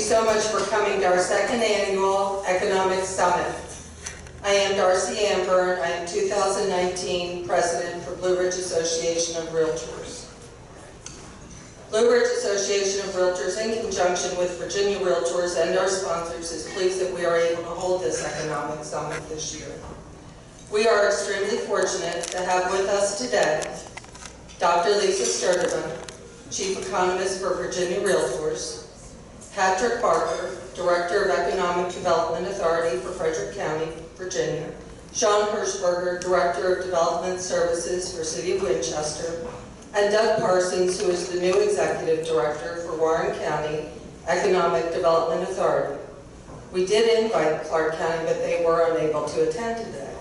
you so much for coming to our second annual Economic Summit. I am Darcy Amber, and I am 2019 President for Blue Ridge Association of Realtors. Blue Ridge Association of Realtors, in conjunction with Virginia Realtors and our sponsors, is pleased that we are able to hold this Economic Summit this year. We are extremely fortunate to have with us today Dr. Lisa Sturtevant, Chief Economist for Virginia Realtors, Patrick Barker, Director of Economic Development Authority for Frederick County, Virginia, Shawn Hershberger, Director of Development Services for City of Winchester, and Doug Parsons, who is the new Executive Director for Warren County Economic Development Authority. We did invite Clark County, but they were unable to attend today.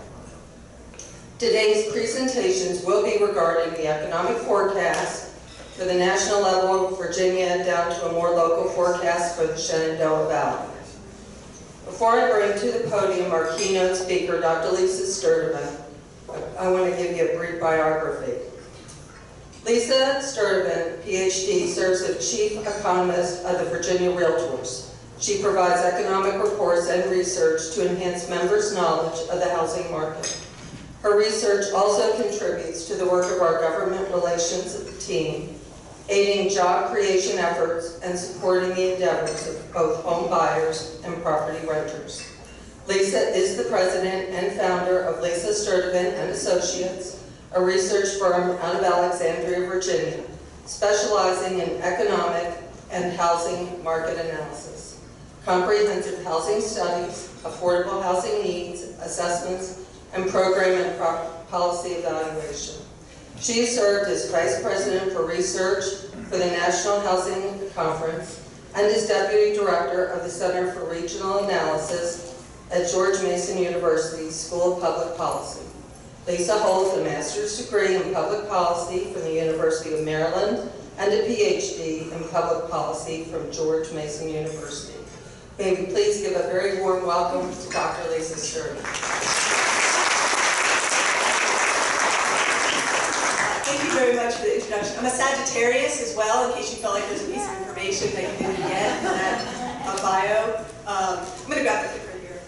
Today's presentations will be regarding the economic forecast for the national level of Virginia down to a more local forecast for the Shenandoah Valley. Before I bring to the podium our keynote speaker, Dr. Lisa Sturtevant, I want to give you a brief biography. Lisa Sturtevant, PhD, serves as Chief Economist of the Virginia Realtors. She provides economic reports and research to enhance members' knowledge of the housing market. Her research also contributes to the work of our government relations team, aiding job creation efforts and supporting the endeavors of both home buyers and property renters. Lisa is the president and founder of Lisa Sturtevant and Associates, a research firm out of Alexandria, Virginia, specializing in economic and housing market analysis, comprehensive housing studies, affordable housing needs, assessments, and program and policy evaluation. She served as Vice President for Research for the National Housing Conference and is Deputy Director of the Center for Regional Analysis at George Mason University's School of Public Policy. Lisa holds a master's degree in public policy from the University of Maryland and a PhD in public policy from George Mason University. May we please give a very warm welcome to Dr. Lisa Sturtevant. Thank you very much for the introduction. I'm a Sagittarius as well, in case you felt like there's a piece of information that you didn't get in that bio. I'm going to grab the clicker here.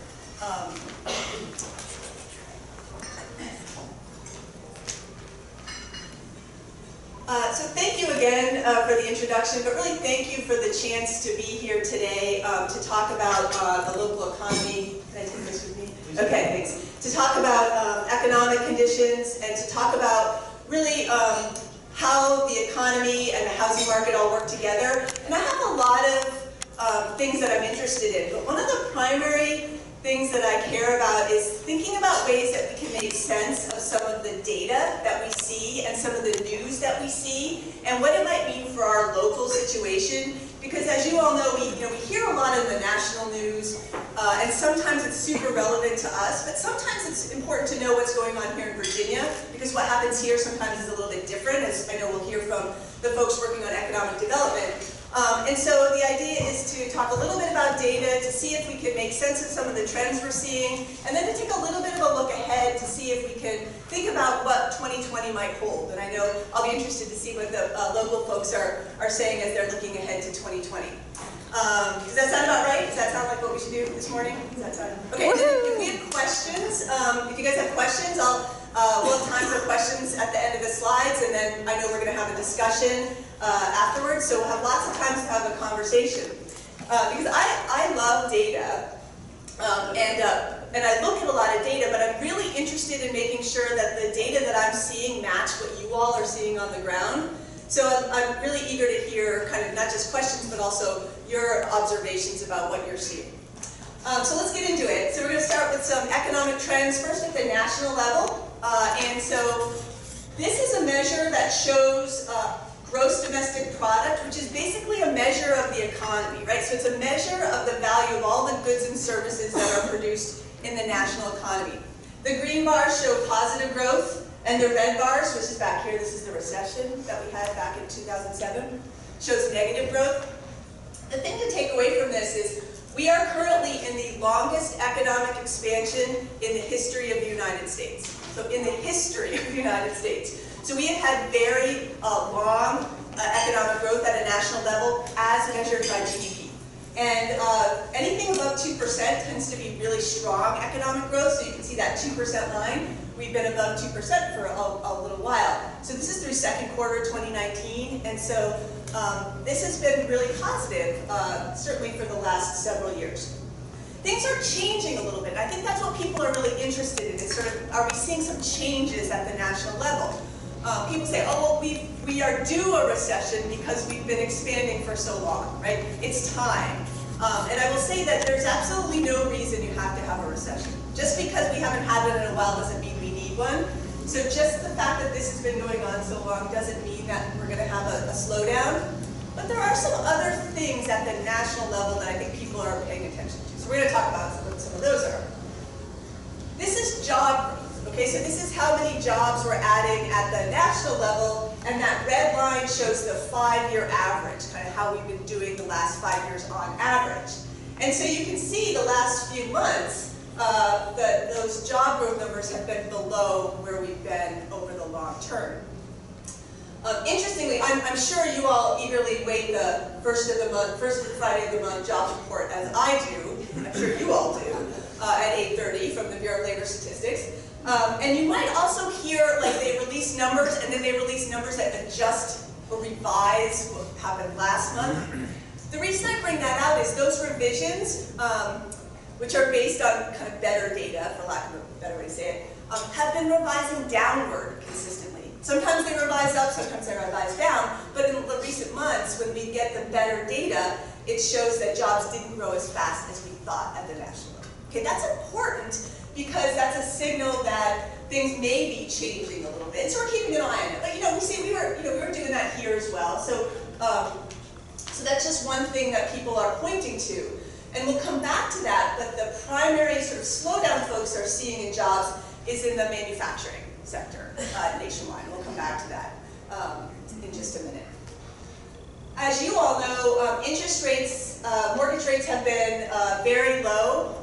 So thank you again for the introduction, but really thank you for the chance to be here today to talk about the local economy. Can I take this with me? Okay, thanks. To talk about economic conditions and to talk about really how the economy and the housing market all work together. And I have a lot of things that I'm interested in, but one of the primary things that I care about is thinking about ways that we can make sense of some of the data that we see and some of the news that we see and what it might mean for our local situation. Because as you all know, we hear a lot in the national news, and sometimes it's super relevant to us, but sometimes it's important to know what's going on here in Virginia, because what happens here sometimes is a little bit different, as I know we'll hear from the folks working on economic development. And so the idea is to talk a little bit about data, to see if we can make sense of some of the trends we're seeing, and then to take a little bit of a look ahead to see if we can think about what 2020 might hold. And I know I'll be interested to see what the local folks are saying as they're looking ahead to 2020. Does that sound about right? Does that sound like what we should do this morning? Does that sound okay? If we have questions, if you guys have questions, we'll have time for questions at the end of the slides, and then I know we're going to have a discussion afterwards, so we'll have lots of times to have a conversation. Because I love data, and I look at a lot of data, but I'm really interested in making sure that the data that I'm seeing match what you all are seeing on the ground. So I'm really eager to hear kind of not just questions, but also your observations about what you're seeing. So let's get into it. So we're going to start with some economic trends, first at the national level. And so this is a measure that shows gross domestic product, which is basically a measure of the economy, right? So it's a measure of the value of all the goods and services that are produced in the national economy. The green bars show positive growth, and the red bars, which is back here, this is the recession that we had back in 2007, shows negative growth. The thing to take away from this is we are currently in the longest economic expansion in the history of the United States. So in the history of the United States. So we have had very long economic growth at a national level as measured by GDP. And anything above 2% tends to be really strong economic growth. So you can see that 2% line. We've been above 2% for a little while. So this is through second quarter 2019. And so this has been really positive, certainly for the last several years. Things are changing a little bit. I think that's what people are really interested in, is sort of, are we seeing some changes at the national level? People say, oh, well, we are due a recession because we've been expanding for so long, right? It's time. And I will say that there's absolutely no reason you have to have a recession. Just because we haven't had it in a while doesn't mean we need one. So just the fact that this has been going on so long doesn't mean that we're going to have a slowdown. But there are some other things at the national level that I think people are paying attention to. So we're going to talk about what some of those are. This is job growth. Okay, so this is how many jobs we're adding at the national level, and that red line shows the 5-year average, kind of how we've been doing the last 5 years on average. And so you can see the last few months, those job growth numbers have been below where we've been over the long term. Interestingly, I'm sure you all eagerly wait the first Friday of the month jobs report, as I do. I'm sure you all do, at 8:30 from the Bureau of Labor Statistics. And you might also hear, like, they release numbers and then they release numbers that adjust or revise what happened last month. The reason I bring that out is those revisions, which are based on kind of better data, for lack of a better way to say it, have been revising downward consistently. Sometimes they revise up, sometimes they revise down, but in the recent months, when we get the better data, it shows that jobs didn't grow as fast as we thought at the national level. Okay, that's important, because that's a signal that things may be changing a little bit. So we're keeping an eye on it. But we say we were doing that here as well. So so that's just one thing that people are pointing to. And we'll come back to that, but the primary sort of slowdown folks are seeing in jobs is in the manufacturing sector nationwide. We'll come back to that in just a minute. As you all know, interest rates, mortgage rates have been very low.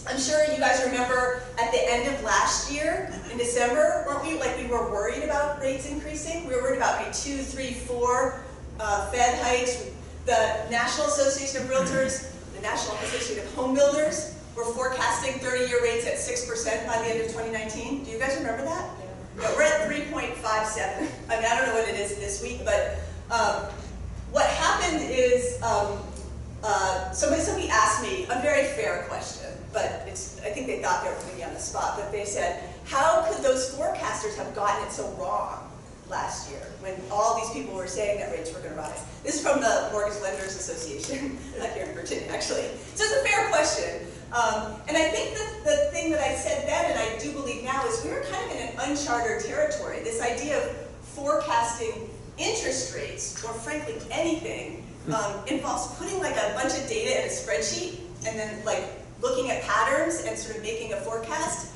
I'm sure you guys remember at the end of last year, in December, weren't we, like, we were worried about rates increasing? We were worried about maybe 2, 3, 4 Fed hikes. The National Association of Realtors, the National Association of Home Builders were forecasting 30-year rates at 6% by the end of 2019. Do you guys remember that? Yeah, we're at 3.57. I mean, I don't know what it is this week, but what happened is somebody asked me a very fair question, but I think they thought they were putting me on the spot, but they said, how could those forecasters have gotten it so wrong last year when all these people were saying that rates were going to rise? This is from the Mortgage Lenders Association here in Virginia, actually. So it's a fair question. And I think that the thing that I said then, and I do believe now, is we were kind of in an uncharted territory. This idea of forecasting interest rates, or frankly anything, involves putting like a bunch of data in a spreadsheet and then like looking at patterns and sort of making a forecast.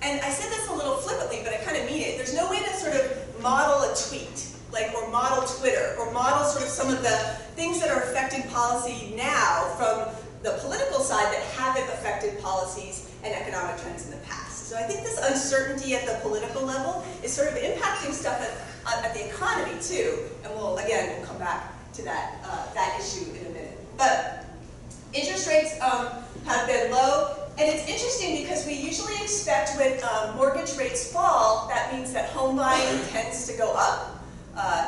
And I said this a little flippantly, but I kind of mean it. There's no way to sort of model a tweet, like, or model Twitter, or model sort of some of the things that are affecting policy now from the political side that haven't affected policies and economic trends in the past. So I think this uncertainty at the political level is sort of impacting stuff at the economy too. And we'll come back to that issue in a minute. But interest rates have been low. And it's interesting because we usually expect when mortgage rates fall, that means that home buying tends to go up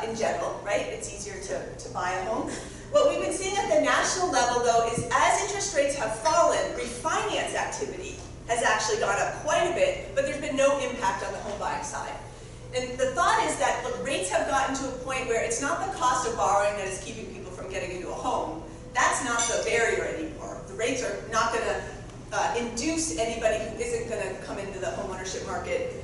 in general, right? It's easier to buy a home. What we've been seeing at the national level, though, is as interest rates have fallen, refinance activity has actually gone up quite a bit, but there's been no impact on the home buying side. And the thought is that, look, rates have gotten to a point where it's not the cost of borrowing that is keeping people from getting into a home. That's not the barrier anymore. The rates are not going to induce anybody who isn't going to come into the homeownership market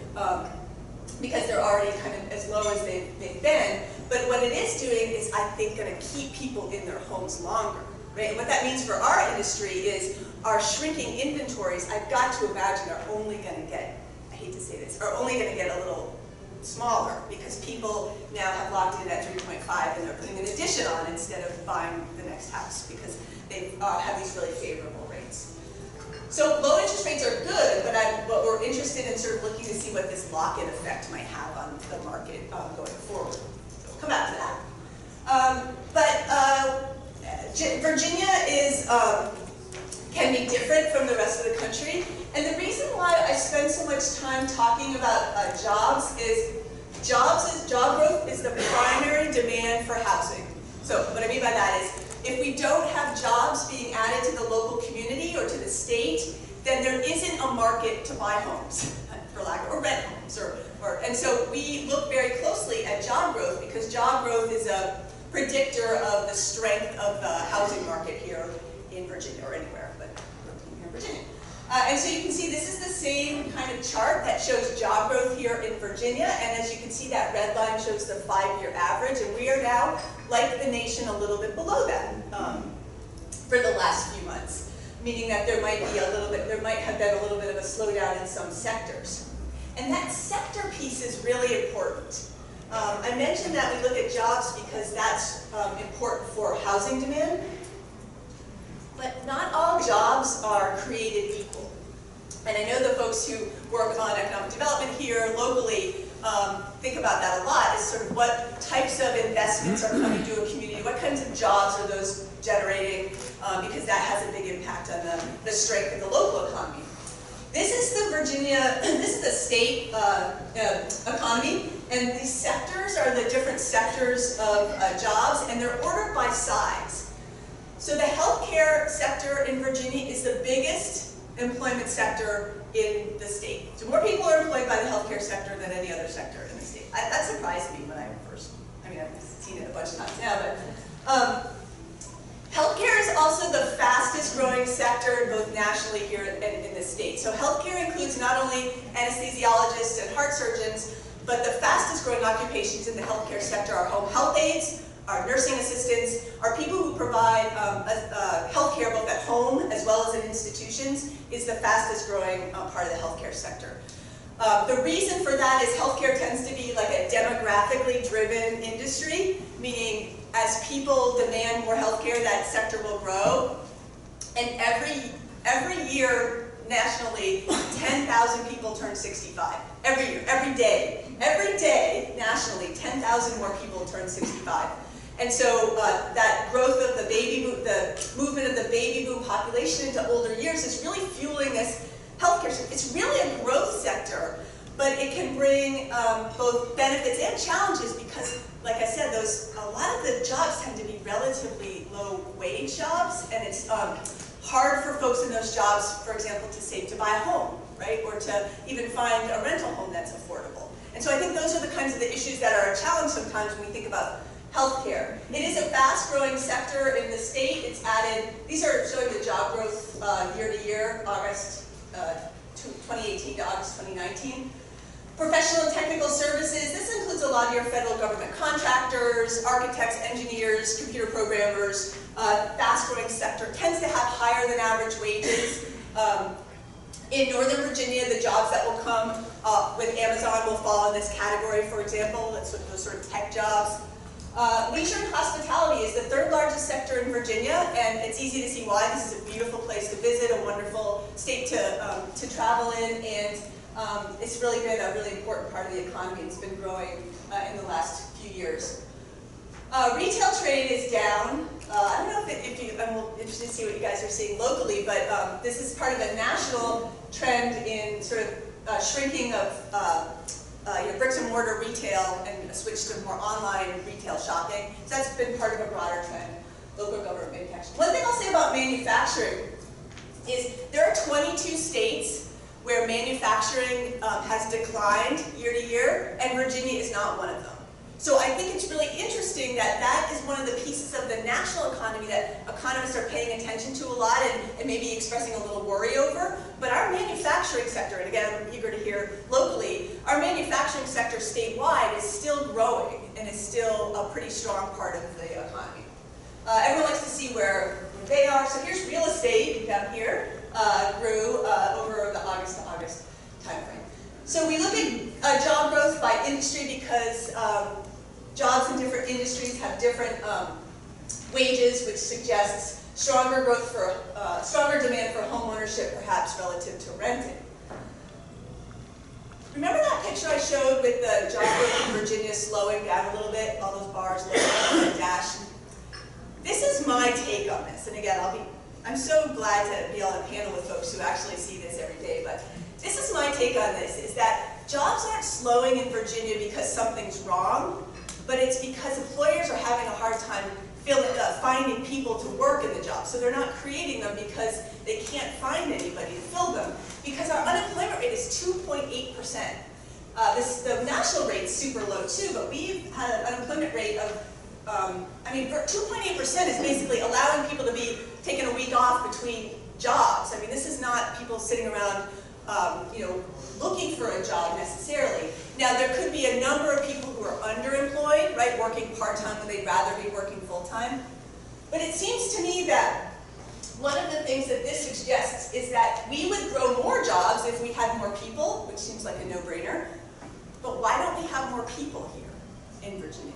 because they're already kind of as low as they've been. But what it is doing is, I think, going to keep people in their homes longer, right? And what that means for our industry is our shrinking inventories, I've got to imagine, are only going to get, I hate to say this, are only going to get a little smaller because people now have locked in at 3.5 and they're putting an addition on instead of buying the next house because they have these really favorable rates. So low interest rates are good, but we're interested in sort of looking to see what this lock-in effect might have on the market going forward. So we'll come back to that. Virginia is, can be different from the rest of the country. And the reason why I spend so much time talking about jobs is job growth is the primary demand for housing. So what I mean by that is, if we don't have jobs being added to the local community or to the state, then there isn't a market to buy homes, for lack of, or rent homes, and so we look very closely at job growth because job growth is a predictor of the strength of the housing market here in Virginia or anywhere, but here in Virginia. And so you can see this is the same kind of chart that shows job growth here in Virginia, and as you can see that red line shows the 5-year average, and we are now, like the nation, a little bit below that for the last few months, meaning that there might have been a little bit of a slowdown in some sectors. And that sector piece is really important. I mentioned that we look at jobs because that's important for housing demand, but not all jobs are created equal. And I know the folks who work on economic development here locally think about that a lot, is sort of what types of investments are coming to a community, what kinds of jobs are those generating, because that has a big impact on the strength of the local economy. This is the Virginia, this is the state economy, and these sectors are the different sectors of jobs, and they're ordered by size. So the healthcare sector in Virginia is the biggest employment sector in the state. So more people are employed by the healthcare sector than any other sector in the state. That surprised me when I first, I've seen it a bunch of times now, but healthcare is also the fastest growing sector both nationally here and in the state. So healthcare includes not only anesthesiologists and heart surgeons, but the fastest growing occupations in the healthcare sector are home health aides, are nursing assistants, are people who provide healthcare both at home as well as in institutions, is the fastest growing part of the healthcare sector. The reason for that is healthcare tends to be like a demographically driven industry, meaning as people demand more healthcare, that sector will grow. And every year nationally, 10,000 people turn 65. Every year, every day nationally, 10,000 more people turn 65. And so that growth of the movement of the baby boom population into older years is really fueling this healthcare sector. It's really a growth sector, but it can bring both benefits and challenges because, like I said, a lot of the jobs tend to be relatively low wage jobs, and it's hard for folks in those jobs, for example, to save to buy a home, right? Or to even find a rental home that's affordable. And so I think those are the kinds of the issues that are a challenge sometimes when we think about healthcare. It is a fast-growing sector in the state. It's added, these are showing the job growth year to year, August 2018 to August 2019. Professional and technical services, this includes a lot of your federal government contractors, architects, engineers, computer programmers. Fast-growing sector tends to have higher than average wages. In Northern Virginia, the jobs that will come with Amazon will fall in this category, for example. That's those sort of tech jobs. Leisure and hospitality is the third largest sector in Virginia, and it's easy to see why. This is a beautiful place to visit, a wonderful state to travel in, and it's really been a really important part of the economy. It's been growing in the last few years. Retail trade is down. I don't know I'm interested to see what you guys are seeing locally, but this is part of a national trend in sort of shrinking of bricks and mortar retail and a switch to more online retail shopping. So that's been part of a broader trend, local government manufacturing. One thing I'll say about manufacturing is there are 22 states where manufacturing has declined year to year, and Virginia is not one of them. So I think it's really interesting that that is one of the pieces of the national economy that economists are paying attention to a lot and maybe expressing a little worry over. But our manufacturing sector, and again, I'm eager to hear locally, our manufacturing sector statewide is still growing and is still a pretty strong part of the economy. Everyone likes to see where they are. So here's real estate down here, grew over the August to August timeframe. So we look at job growth by industry because jobs in different industries have different wages, which suggests stronger growth for stronger demand for home ownership, perhaps relative to renting. Remember that picture I showed with the job growth in Virginia slowing down a little bit, all those bars, the dash? this is my take on this. And again, I'm so glad to be on a panel with folks who actually see this every day, but this is my take on this, is that jobs aren't slowing in Virginia because something's wrong, but it's because employers are having a hard time finding people to work in the job. So they're not creating them because they can't find anybody to fill them. Because our unemployment rate is 2.8%. The national rate's super low too, but we've had an unemployment rate of, 2.8% is basically allowing people to be taking a week off between jobs. I mean, this is not people sitting around, looking for a job necessarily. Now, there could be a number of people who are underemployed, right, working part-time when they'd rather be working full-time. But it seems to me that one of the things that this suggests is that we would grow more jobs if we had more people, which seems like a no-brainer. But why don't we have more people here in Virginia?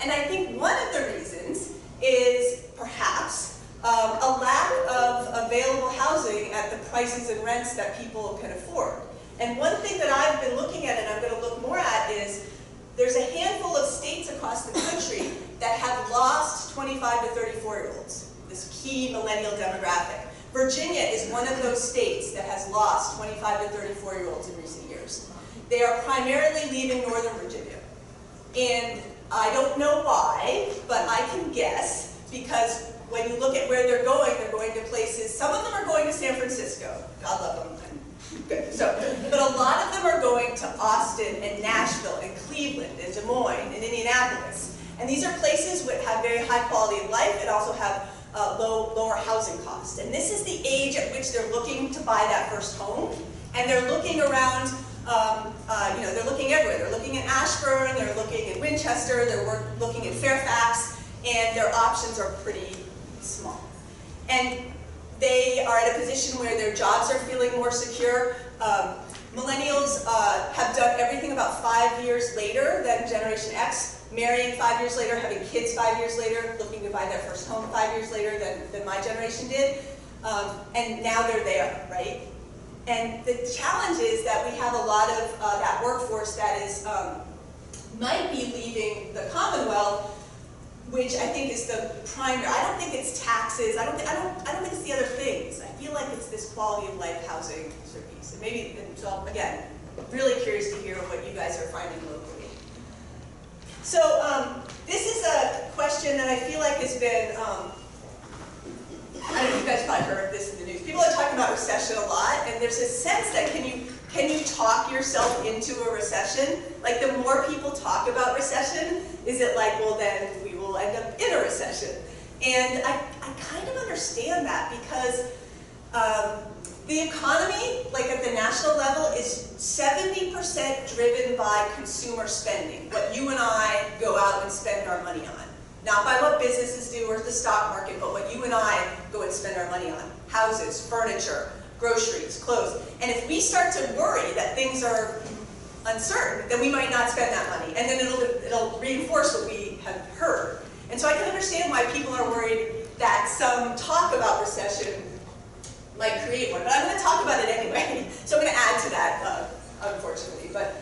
And I think one of the reasons is perhaps a lack of available housing at the prices and rents that people can afford. And one thing that I've been looking at, and I'm going to look more at, is there's a handful of states across the country that have lost 25 to 34-year-olds, this key millennial demographic. Virginia is one of those states that has lost 25 to 34-year-olds in recent years. They are primarily leaving Northern Virginia. And I don't know why, but I can guess, because when you look at where they're going to places, some of them are going to San Francisco. God love them. Good. But a lot of them are going to Austin and Nashville and Cleveland and Des Moines and Indianapolis. And these are places that have very high quality of life and also have lower housing costs. And this is the age at which they're looking to buy that first home. And they're looking around, they're looking everywhere. They're looking in Ashburn, they're looking in Winchester, they're looking in Fairfax, and their options are pretty small. And they are at a position where their jobs are feeling more secure. Millennials have done everything about 5 years later than Generation X, marrying 5 years later, having kids 5 years later, looking to buy their first home 5 years later than my generation did. And now they're there, right? And the challenge is that we have a lot of that workforce that is might be leaving the Commonwealth, which I think is the primary. I don't think it's taxes. I don't think it's the other things. I feel like it's this quality of life housing sort of piece. And maybe, so again, really curious to hear what you guys are finding locally. So this is a question that I feel like has been, I don't know if you guys probably heard this in the news. People are talking about recession a lot, and there's a sense that can you talk yourself into a recession? Like, the more people talk about recession, is it like, well, then we will end up in a recession? And I kind of understand that, because the economy, like at the national level, is 70% driven by consumer spending, what you and I go out and spend our money on. Not by what businesses do or the stock market, but what you and I go and spend our money on. Houses, furniture, groceries, clothes. And if we start to worry that things are uncertain, then we might not spend that money. And then it'll reinforce what we have heard. And so I can understand why people are worried that some talk about recession might create one. But I'm going to talk about it anyway. So I'm going to add to that, unfortunately. But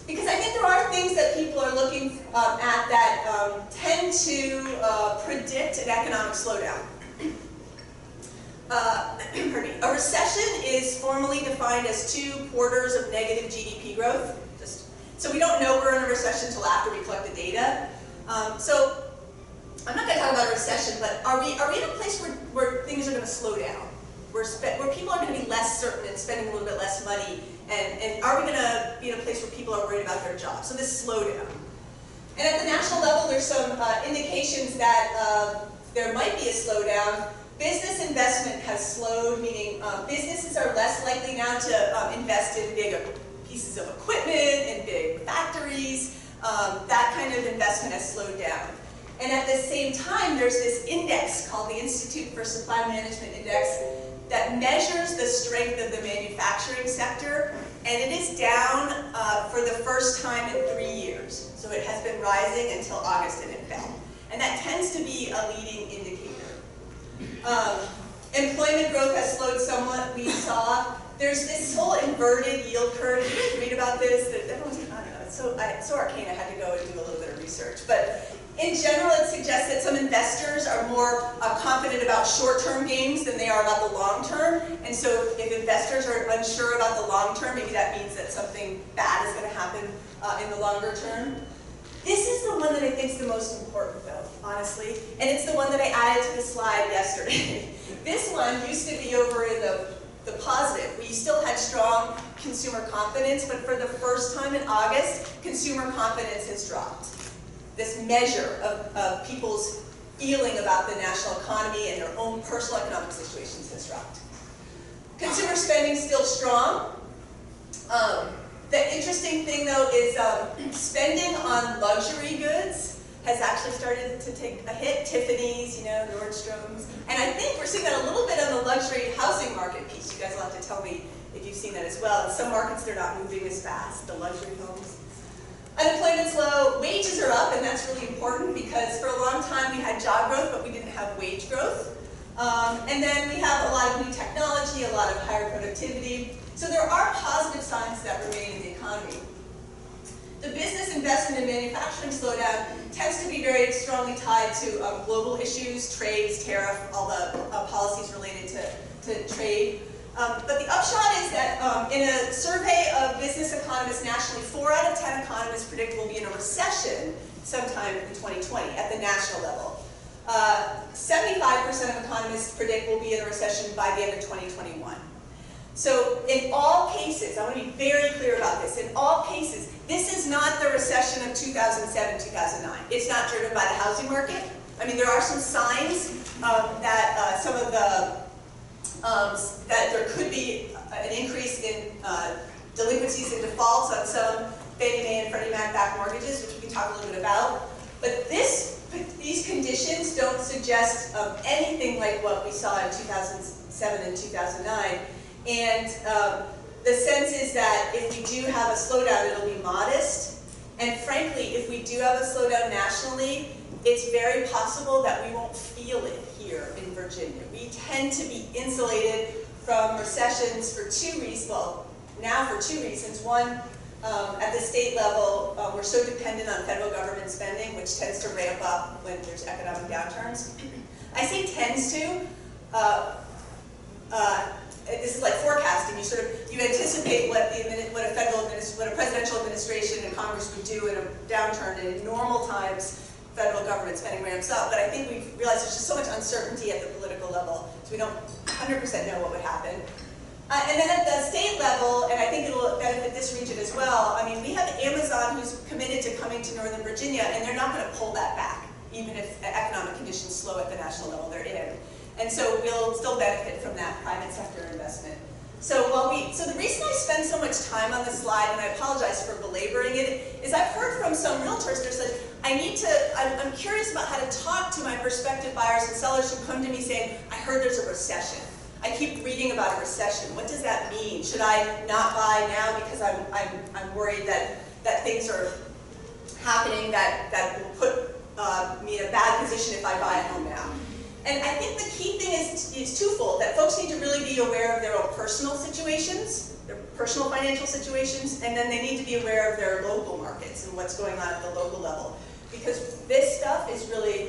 because I think there are things that people are looking at that tend to predict an economic slowdown. Pardon me. A recession is formally defined as 2 quarters of negative GDP growth. So we don't know we're in a recession until after we collect the data. So I'm not going to talk about a recession, but are we in a place where things are going to slow down? Where people are going to be less certain and spending a little bit less money? And are we going to be in a place where people are worried about their jobs? So this slowdown. And at the national level, there's some indications that there might be a slowdown. Business investment has slowed, meaning businesses are less likely now to invest in big pieces of equipment and big factories. That kind of investment has slowed down. And at the same time, there's this index called the Institute for Supply Management Index that measures the strength of the manufacturing sector, and it is down for the first time in 3 years. So it has been rising until August, and it fell. And that tends to be a leading indicator. Employment growth has slowed somewhat. We saw there's this whole inverted yield curve. Did you read about this? That everyone's, I don't know, it's so arcane I had to go and do a little bit of research. But In general, it suggests that some investors are more confident about short-term gains than they are about the long term. And so if investors are unsure about the long term, maybe that means that something bad is going to happen in the longer term. This is the one that I think is the most important, though, honestly. And it's the one that I added to the slide yesterday. This one used to be over in the positive. We still had strong consumer confidence, but for the first time in August, consumer confidence has dropped. This measure of people's feeling about the national economy and their own personal economic situations has dropped. Consumer spending is still strong. The interesting thing, though, is spending on luxury goods has actually started to take a hit. Tiffany's, you know, Nordstrom's. And I think we're seeing that a little bit on the luxury housing market piece. You guys will have to tell me if you've seen that as well. In some markets, they're not moving as fast, the luxury homes. Unemployment's low, wages are up, and that's really important because for a long time we had job growth, but we didn't have wage growth. And then we have a lot of new technology, a lot of higher productivity. So there are positive signs that remain in the economy. The business investment and manufacturing slowdown tends to be very strongly tied to global issues, trades, tariff, all the policies related to trade. But the upshot is that in a survey of business economists nationally, 4 out of 10 economists predict we'll be in a recession sometime in 2020 at the national level. 75% of economists predict we'll be in a recession by the end of 2021. So in all cases, I want to be very clear about this, in all cases, this is not the recession of 2007, 2009. It's not driven by the housing market. I mean, there are some signs that some of the that there could be an increase in delinquencies and defaults on some Fannie Mae and Freddie Mac backed mortgages, which we can talk a little bit about. But these conditions don't suggest anything like what we saw in 2007 and 2009. And the sense is that if we do have a slowdown, it'll be modest. And frankly, if we do have a slowdown nationally, it's very possible that we won't feel it here in Virginia. We tend to be insulated from recessions for 2 reasons. Well, now for 2 reasons. One, at the state level, we're so dependent on federal government spending, which tends to ramp up when there's economic downturns. I say tends to. This is like forecasting. You anticipate what a presidential administration and Congress would do in a downturn, and in normal times, federal government spending ramps up. But I think we've realized there's just so much uncertainty at the political level, so we don't 100% know what would happen. And then at the state level, and I think it'll benefit this region as well, I mean, we have Amazon who's committed to coming to Northern Virginia, and they're not going to pull that back, even if economic conditions slow at the national level they're in. And so we'll still benefit from that private sector investment. So the reason I spend so much time on this slide, and I apologize for belaboring it, is I've heard from some realtors that said, I'm curious about how to talk to my prospective buyers and sellers who come to me saying, I heard there's a recession. I keep reading about a recession. What does that mean? Should I not buy now because I'm worried that things are happening that will put me in a bad position if I buy a home now? And I think the key thing is twofold, that folks need to really be aware of their own personal situations, their personal financial situations, and then they need to be aware of their local markets and what's going on at the local level. Because this stuff is really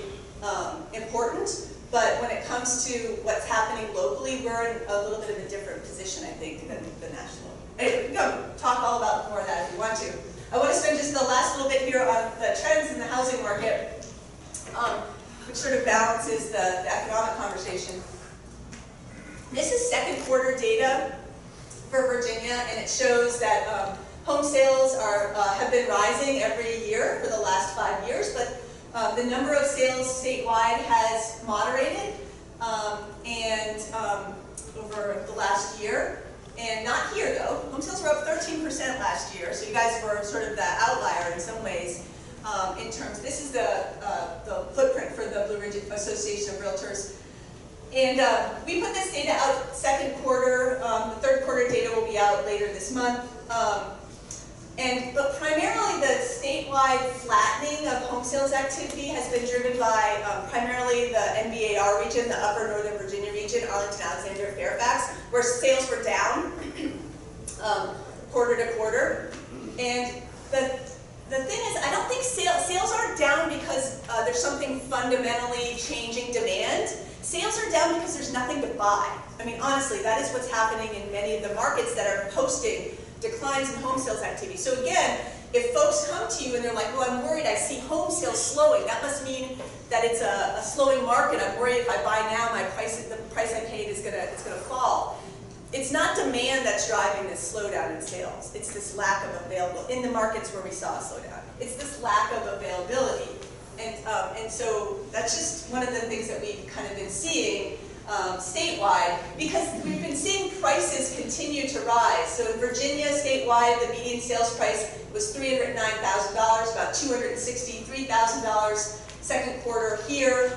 important, but when it comes to what's happening locally, we're in a little bit of a different position, I think, than the national. Anyway, we can talk all about more of that if you want to. I want to spend just the last little bit here on the trends in the housing market, which sort of balances the economic conversation. This is second quarter data for Virginia, and it shows that home sales have been rising every year for the last 5 years, but the number of sales statewide has moderated over the last year. And not here, though. Home sales were up 13% last year, so you guys were sort of the outlier in some ways. In terms, this is the footprint for the Blue Ridge Association of Realtors. And we put this data out second quarter. The third quarter data will be out later this month. But primarily the statewide flattening of home sales activity has been driven by primarily the NBAR region, the Upper Northern Virginia region, Arlington, Alexandria, Fairfax, where sales were down quarter to quarter. And the the thing is, I don't think sales aren't down because there's something fundamentally changing demand. Sales are down because there's nothing to buy. I mean, honestly, that is what's happening in many of the markets that are posting declines in home sales activity. So again, if folks come to you and they're like, well, I'm worried, I see home sales slowing, that must mean that it's a slowing market. I'm worried if I buy now, the price I paid is gonna fall. It's not demand that's driving this slowdown in sales. It's this lack of availability in the markets where we saw a slowdown. It's this lack of availability. And so that's just one of the things that we've kind of been seeing statewide, because we've been seeing prices continue to rise. So in Virginia, statewide, the median sales price was $309,000, about $263,000. Second quarter here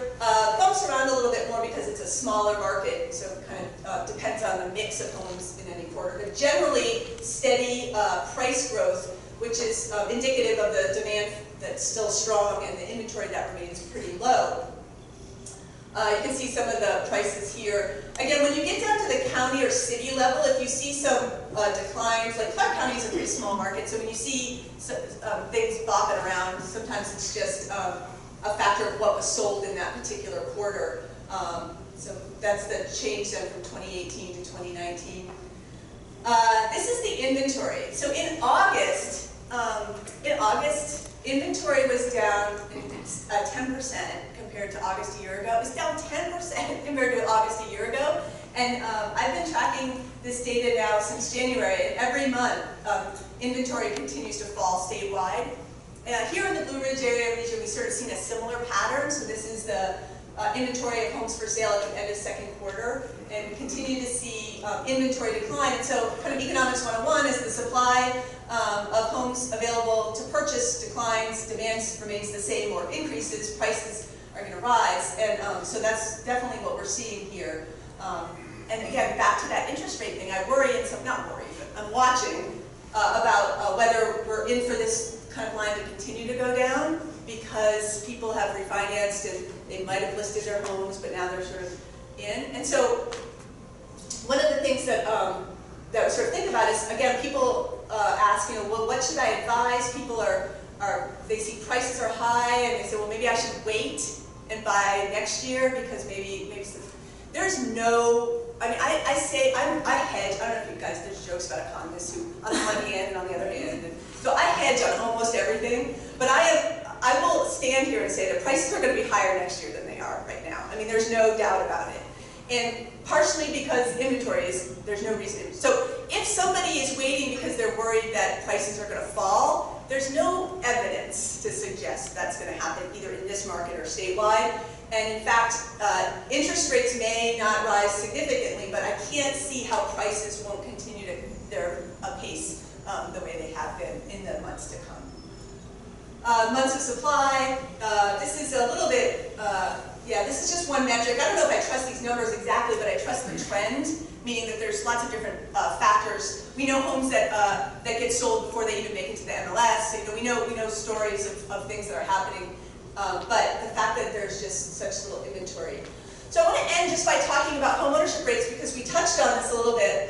bumps around a little bit more because it's a smaller market, so it kind of depends on the mix of homes in any quarter. But generally, steady price growth, which is indicative of the demand that's still strong and the inventory that remains pretty low. You can see some of the prices here. Again, when you get down to the county or city level, if you see some declines, like Clark County is a pretty small market, so when you see some, things bopping around, sometimes it's just a factor of what was sold in that particular quarter. So that's the change then from 2018 to 2019. This is the inventory. So in August, inventory was down 10% compared to August a year ago. It was down 10% compared to August a year ago. And I've been tracking this data now since January, and every month inventory continues to fall statewide. Here in the Blue Ridge area region, we've sort of seen a similar pattern. So this is the inventory of homes for sale at the end of second quarter, and we continue to see inventory decline. And so kind of Economics 101 is the supply of homes available to purchase declines, demand remains the same or increases, prices are going to rise. And so that's definitely what we're seeing here. And again, back to that interest rate thing, I worry, and so not worry, but I'm watching about whether we're in for this kind of line to continue to go down, because people have refinanced and they might have listed their homes, but now they're sort of in. And so one of the things that that we sort of think about is, again, people ask, well, what should I advise? People they see prices are high, and they say, well, maybe I should wait and buy next year because maybe there's no. I mean, I hedge. I don't know if you guys, there's jokes about economists who, on the one hand and on the other hand. And so I hedge on almost everything, but I will stand here and say that prices are going to be higher next year than they are right now. I mean, there's no doubt about it. And partially because inventory there's no reason. So if somebody is waiting because they're worried that prices are going to fall, there's no evidence to suggest that's going to happen either in this market or statewide. And in fact, interest rates may not rise significantly, but I can't see how prices won't continue their pace the way they have been in the months to come. Months of supply, this is a little bit, this is just one metric. I don't know if I trust these numbers exactly, but I trust the trend, meaning that there's lots of different factors. We know homes that get sold before they even make it to the MLS. So, we know stories of things that are happening. But the fact that there's just such little inventory. So I want to end just by talking about homeownership rates, because we touched on this a little bit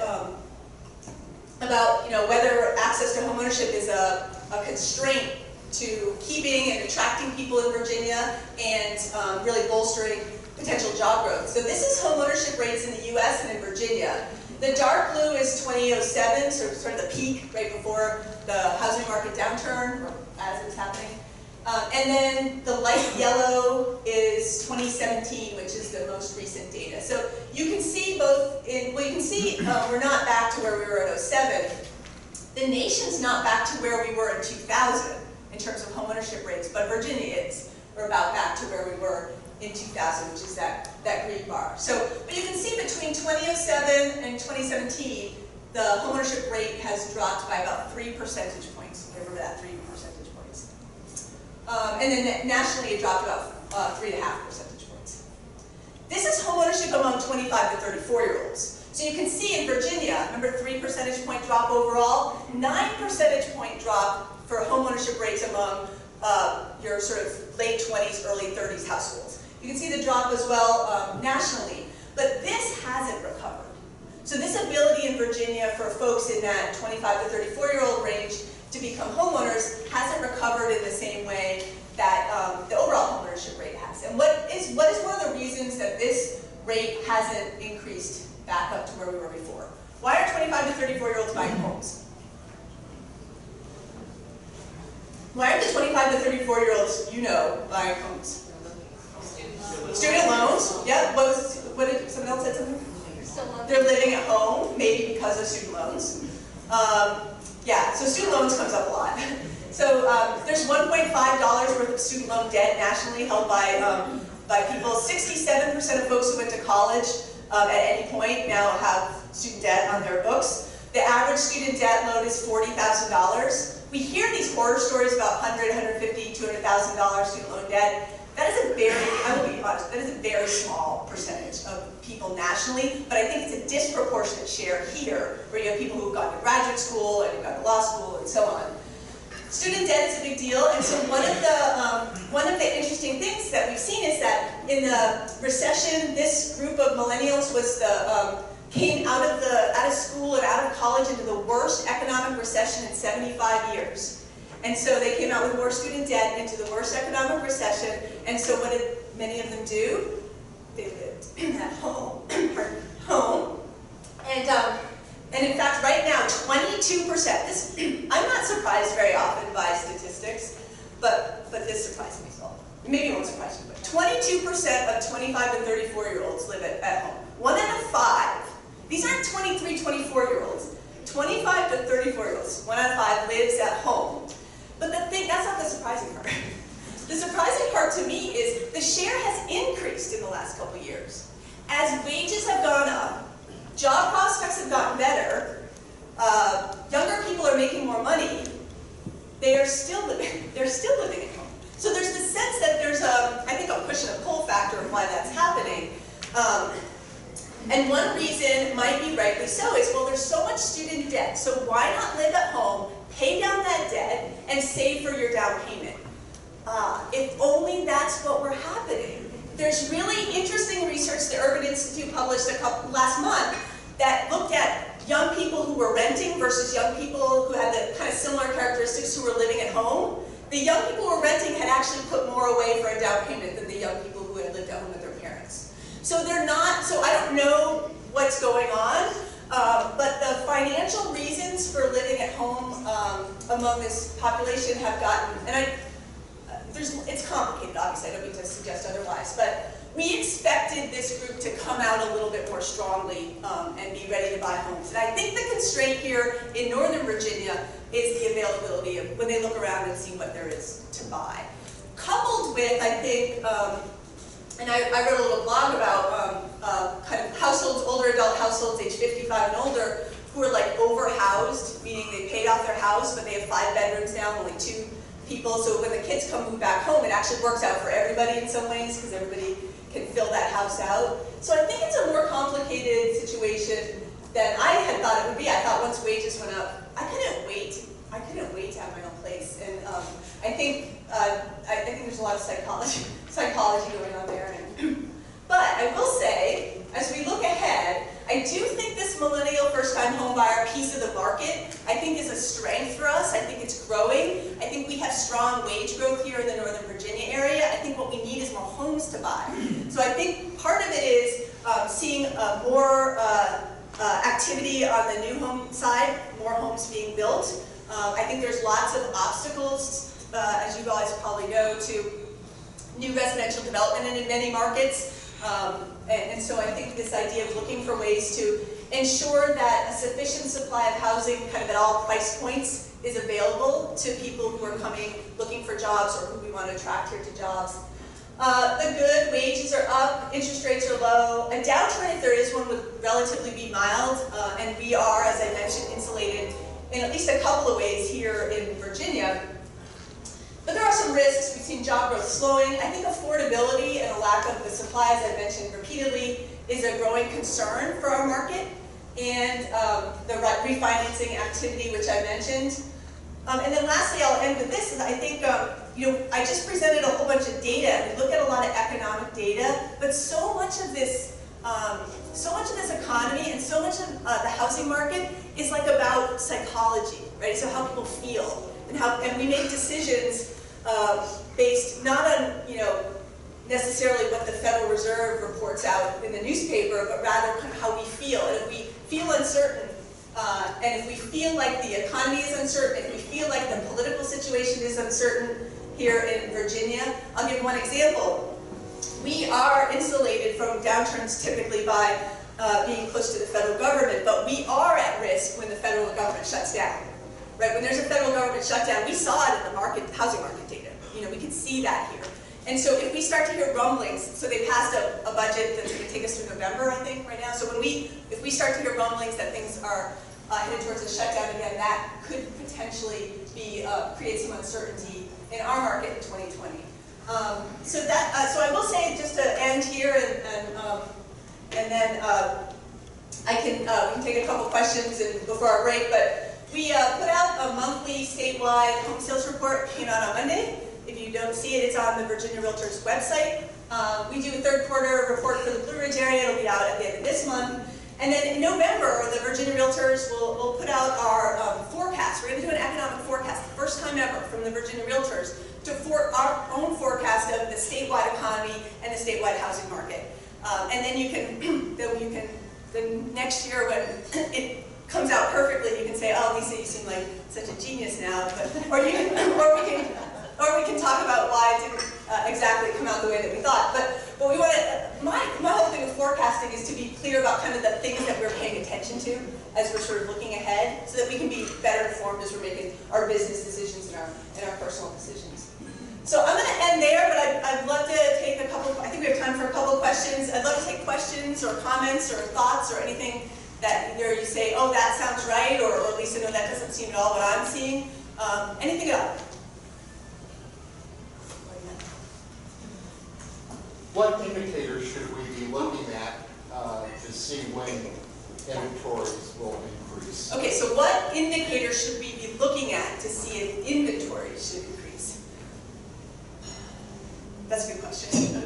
about whether access to homeownership is a constraint to keeping and attracting people in Virginia and really bolstering potential job growth. So this is homeownership rates in the U.S. and in Virginia. The dark blue is 2007, so sort of the peak right before the housing market downturn, or as it's happening. And then the light yellow is 2017, which is the most recent data. So you can see we're not back to where we were in 07. The nation's not back to where we were in 2000 in terms of homeownership rates, but Virginia is. We're about back to where we were in 2000, which is that green bar. So, but you can see between 2007 and 2017, the homeownership rate has dropped by about 3 percentage points. Remember that, 3 percentage points. And then nationally, it dropped about 3.5 percentage points. This is homeownership among 25 to 34-year-olds. So you can see in Virginia, remember 3 percentage point drop overall, 9 percentage point drop for homeownership rates among your sort of late 20s, early 30s households. You can see the drop as well nationally, but this hasn't recovered. So this ability in Virginia for folks in that 25 to 34-year-old range to become homeowners hasn't recovered in the same way that the overall homeownership rate has. And what is one of the reasons that this rate hasn't increased back up to where we were before? Why are 25 to 34-year-olds buying homes? Why are the 25 to 34-year-olds buying homes? Student loans. Yeah. What did someone else said something? They're living at home, maybe because of student loans. Yeah. So student loans comes up a lot. So there's $1.5 worth of student loan debt nationally held by people. 67% of folks who went to college at any point now have student debt on their books. The average student debt load is $40,000. We hear these horror stories about $100,000, $150,000, $200,000 student loan debt. That is a very, I will be honest, that is a very small percentage of people nationally, but I think it's a disproportionate share here, where you have people who've gone to graduate school and you've gone to law school and so on. Student debt is a big deal, and so one of the interesting things that we've seen is that in the recession, this group of millennials was came out of school and out of college into the worst economic recession in 75 years. And so they came out with more student debt into the worst economic recession, and so what did many of them do? They lived at home. And in fact, right now, 22%, I'm not surprised very often by statistics, but this surprised me as well. Maybe it won't surprise you, but 22% of 25 to 34-year-olds live at home. 1 out of 5. These aren't 23, 24-year-olds. 25 to 34-year-olds, 1 out of 5 lives at home. But that's not the surprising part. The surprising part to me is the share has increased in the last couple of years. As wages have gone up, job prospects have gotten better, younger people are making more money, they're still living at home. So there's this sense that there's I think a push and a pull factor of why that's happening. And one reason, might be rightly so, is, well, there's so much student debt, so why not live at home, pay down that debt, and save for your down payment? If only that's what were happening. There's really interesting research the Urban Institute published last month that looked at young people who were renting versus young people who had the kind of similar characteristics who were living at home. The young people who were renting had actually put more away for a down payment than the young people who had lived at home with their parents. So I don't know what's going on, but the financial reasons for living at home among this population have gotten, and it's complicated, obviously, I don't mean to suggest otherwise, but we expected this group to come out a little bit more strongly and be ready to buy homes. And I think the constraint here in Northern Virginia is the availability of, when they look around and see what there is to buy. Coupled with, I think, and I wrote a little blog about kind of households, older adult households age 55 and older, who are like overhoused, meaning they paid off their house, but they have 5 bedrooms now, only 2 people. So when the kids come move back home, it actually works out for everybody in some ways, because everybody can fill that house out. So I think it's a more complicated situation than I had thought it would be. I thought once wages went up, I couldn't wait to have my own place. And I think there's a lot of psychology going on there. But I will say, as we look ahead, I do think this millennial first-time home buyer piece of the market, I think, is a strength for us. I think it's growing. I think we have strong wage growth here in the Northern Virginia area. I think what we need is more homes to buy. So I think part of it is seeing more activity on the new home side, more homes being built. I think there's lots of obstacles, as you guys probably know, to new residential development in many markets. And so I think this idea of looking for ways to ensure that a sufficient supply of housing kind of at all price points is available to people who are coming looking for jobs or who we want to attract here to jobs. The good, wages are up, interest rates are low. A downturn, if there is one, would relatively be mild, and we are, as I mentioned, insulated in at least a couple of ways here in Virginia. But there are some risks. We've seen job growth slowing. I think affordability and a lack of the supply, as I mentioned repeatedly, is a growing concern for our market. And the refinancing activity, which I mentioned. And then lastly, I'll end with this, is I think, I just presented a whole bunch of data, and we look at a lot of economic data, but so much of this economy and so much of the housing market is like about psychology, right? So how people feel, and we make decisions based not on, necessarily what the Federal Reserve reports out in the newspaper, but rather kind of how we feel. And if we feel uncertain, and if we feel like the economy is uncertain, if we feel like the political situation is uncertain here in Virginia, I'll give one example. We are insulated from downturns typically by being close to the federal government, but we are at risk when the federal government shuts down. Right? When there's a federal government shutdown, we saw it in the housing market data. We can see that here. And so if we start to hear rumblings, so they passed a budget that's going to take us through November, I think, right now. So if we start to hear rumblings that things are headed towards a shutdown again, that could potentially create some uncertainty in our market in 2020. So I will say, just to end here, and then we can take a couple questions before our break. But we put out a monthly statewide home sales report. Came out on Monday. If you don't see it, it's on the Virginia Realtors website. We do a third quarter report for the Blue Ridge area. It'll be out at the end of this month. And then in November, the Virginia Realtors will put out our forecast. We're going to do an economic forecast, first time ever, from the Virginia Realtors, our own forecast of the statewide economy and the statewide housing market. And then then next year when it comes out perfectly, you can say, oh, Lisa, you seem like such a genius now. Or we can talk about why it didn't exactly come out the way that we thought. But we want to, my whole thing with forecasting is to be clear about kind of the things that we're paying attention to as we're sort of looking ahead, so that we can be better informed as we're making our business decisions and our personal decisions. So I'm going to end there, but I'd love to take a couple, I think we have time for a couple of questions. I'd love to take questions or comments or thoughts or anything that either you say, oh, that sounds right, or Lisa, no, that doesn't seem at all what I'm seeing. Anything at all. What indicators should we be looking at to see when inventories will increase? Okay, so what indicators should we be looking at to see if inventory should increase? That's a good question.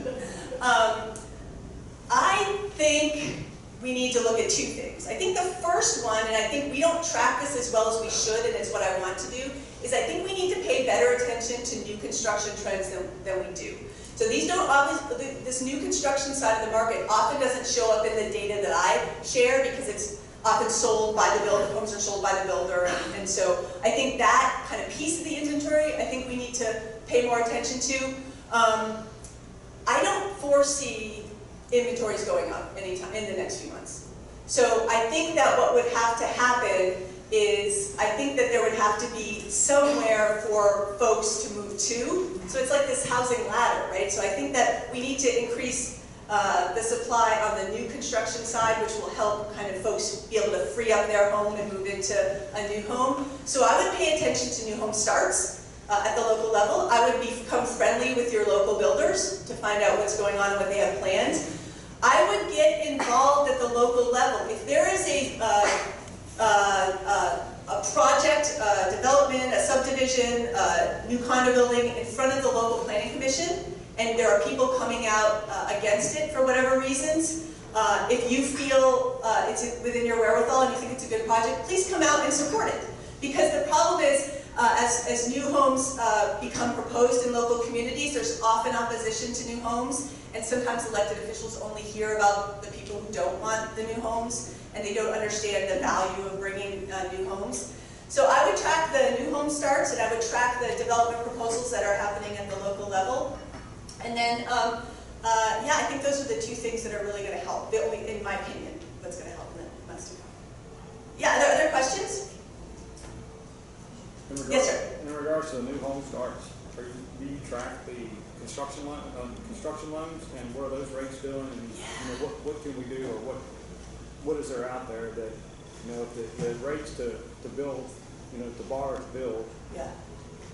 I think we need to look at two things. I think the first one, and I think we don't track this as well as we should, and it's what I want to do, is I think we need to pay better attention to new construction trends than we do. So these don't obviously, this new construction side of the market often doesn't show up in the data that I share because it's often sold by the builder, homes are sold by the builder, and so I think that kind of piece of the inventory, I think we need to pay more attention to. I don't foresee inventories going up anytime in the next few months. So I think that what would have to happen is, I think that there would have to be somewhere for folks to move to. So it's like this housing ladder, right? So I think that we need to increase the supply on the new construction side, which will help kind of folks be able to free up their home and move into a new home. So I would pay attention to new home starts at the local level. I would become friendly with your local builders to find out what's going on and what they have planned. I would get involved at the local level. If there is a project, development, a subdivision, new condo building in front of the local planning commission, and there are people coming out against it for whatever reasons, if you feel it's within your wherewithal and you think it's a good project, please come out and support it. Because the problem is, as new homes become proposed in local communities, there's often opposition to new homes, and sometimes elected officials only hear about the people who don't want the new homes, and they don't understand the value of bringing new homes. So I would track the new home starts, and I would track the development proposals that are happening at the local level. And then, yeah, I think those are the two things that are really going to help, in my opinion, what's going to help in the months to come. Yeah, are there questions? Yes, sir. In regards to the new home starts, do you track the construction loans, and what are those rates doing, and what can we do, or what is there out there that if the rates to build, to borrow to build, yeah,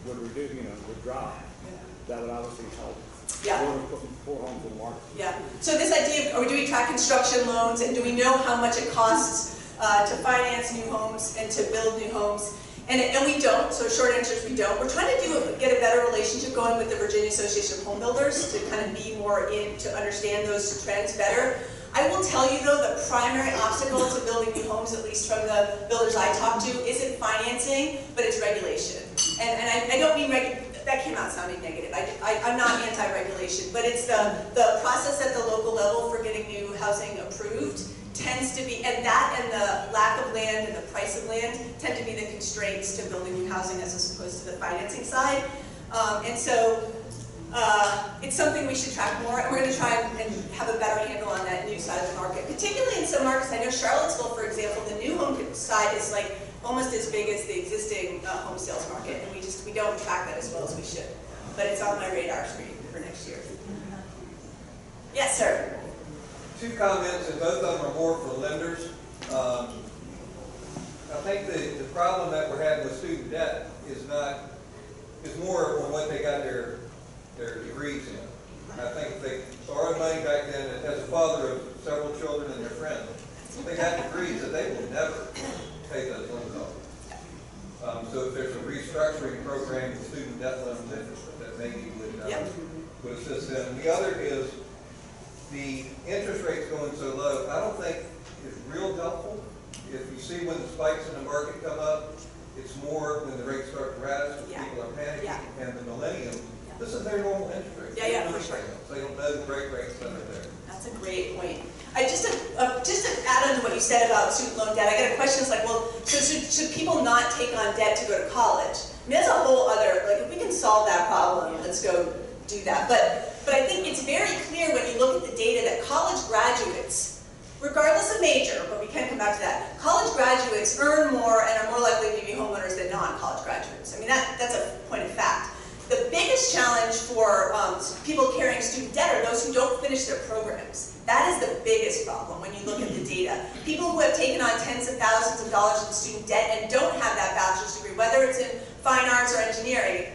would reduce, would drop, yeah, that would obviously help. Yeah. Putting more homes in the market. Yeah. So this idea of, do we track construction loans, and do we know how much it costs to finance new homes and to build new homes? And we don't, so short answer is we don't. We're trying to get a better relationship going with the Virginia Association of Home Builders to kind of be more to understand those trends better. I will tell you though, the primary obstacle to building new homes, at least from the builders I talk to, isn't financing, but it's regulation. And I don't mean, that came out sounding negative. I'm not anti-regulation, but it's the process at the local level for getting new housing approved tends to be, and that and the lack of land and the price of land tend to be the constraints to building new housing as opposed to the financing side. And so it's something we should track more, and we're going to try and have a better handle on that new side of the market, particularly in some markets. I know Charlottesville, for example, the new home side is like almost as big as the existing home sales market, and we don't track that as well as we should. But it's on my radar screen for next year. Yes, sir. 2 comments, and both of them are more for lenders. I think the problem that we're having with student debt is more on what they got their degrees in. I think if they borrowed money back then, as a father of several children and their friends, they got degrees that they will never pay those loans off. So if there's a restructuring program with student debt loans that maybe would assist them. And the other is the interest rates going so low, I don't think is real helpful. If you see when the spikes in the market come up, it's more when the rates start to rise, when people are panicking, and the millennium, this is their normal interest rate. Yeah, for sure. So they don't know the great rates that are there. That's a great point. Just to add on to what you said about student loan debt, I got a question. It's like, well, so should people not take on debt to go to college? I mean, that's a whole other, like, if we can solve that problem, let's go do that. But I think it's very clear when you look at the data that college graduates, regardless of major, but we can come back to that, college graduates earn more and are more likely to be homeowners than non-college graduates. I mean, that's a point of fact. The biggest challenge for people carrying student debt are those who don't finish their programs. That is the biggest problem when you look at the data. People who have taken on tens of thousands of dollars in student debt and don't have that bachelor's degree, whether it's in fine arts or engineering,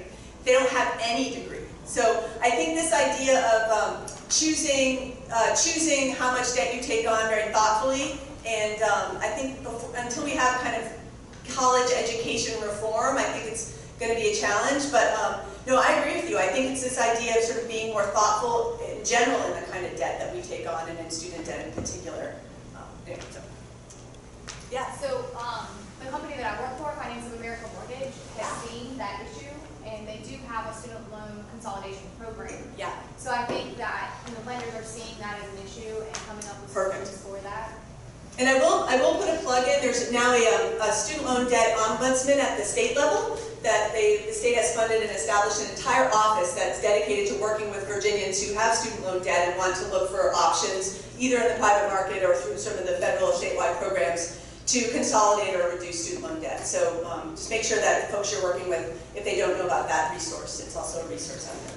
they don't have any degree. So I think this idea of choosing how much debt you take on very thoughtfully, and I think until we have kind of college education reform, I think it's going to be a challenge. But no, I agree with you. I think it's this idea of sort of being more thoughtful in general in the kind of debt that we take on, and in student debt in particular. Anyway, so. Yeah. So the company that I work for, Finance of America Mortgage, has seen that issue, and they do have a student loan consolidation program. Yeah. So I think that the lenders are seeing that as an issue and coming up with solutions for that. And I will put a plug in. There's now a student loan debt ombudsman at the state level that the state has funded and established an entire office that's dedicated to working with Virginians who have student loan debt and want to look for options either in the private market or through some of the federal or statewide programs to consolidate or reduce student loan debt. So just make sure that the folks you're working with, if they don't know about that resource, it's also a resource out there.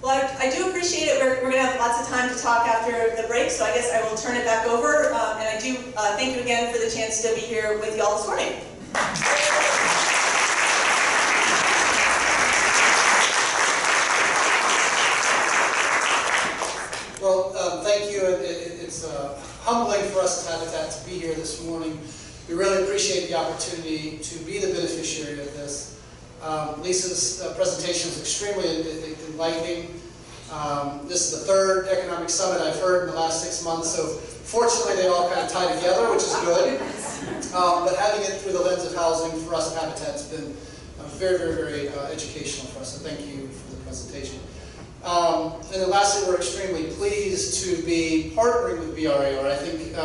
Well, I do appreciate it. We're going to have lots of time to talk after the break, so I guess I will turn it back over. And I do thank you again for the chance to be here with you all this morning. Well, thank you. It's humbling for us at Habitat to be here this morning. We really appreciate the opportunity to be the beneficiary of this. Lisa's presentation was extremely enlightening. This is the 3rd economic summit I've heard in the last 6 months, so fortunately they all kind of tie together, which is good. But having it through the lens of housing for us at Habitat has been very, very, very educational for us, so thank you for the presentation. And then lastly, we're extremely pleased to be partnering with BRAR. I think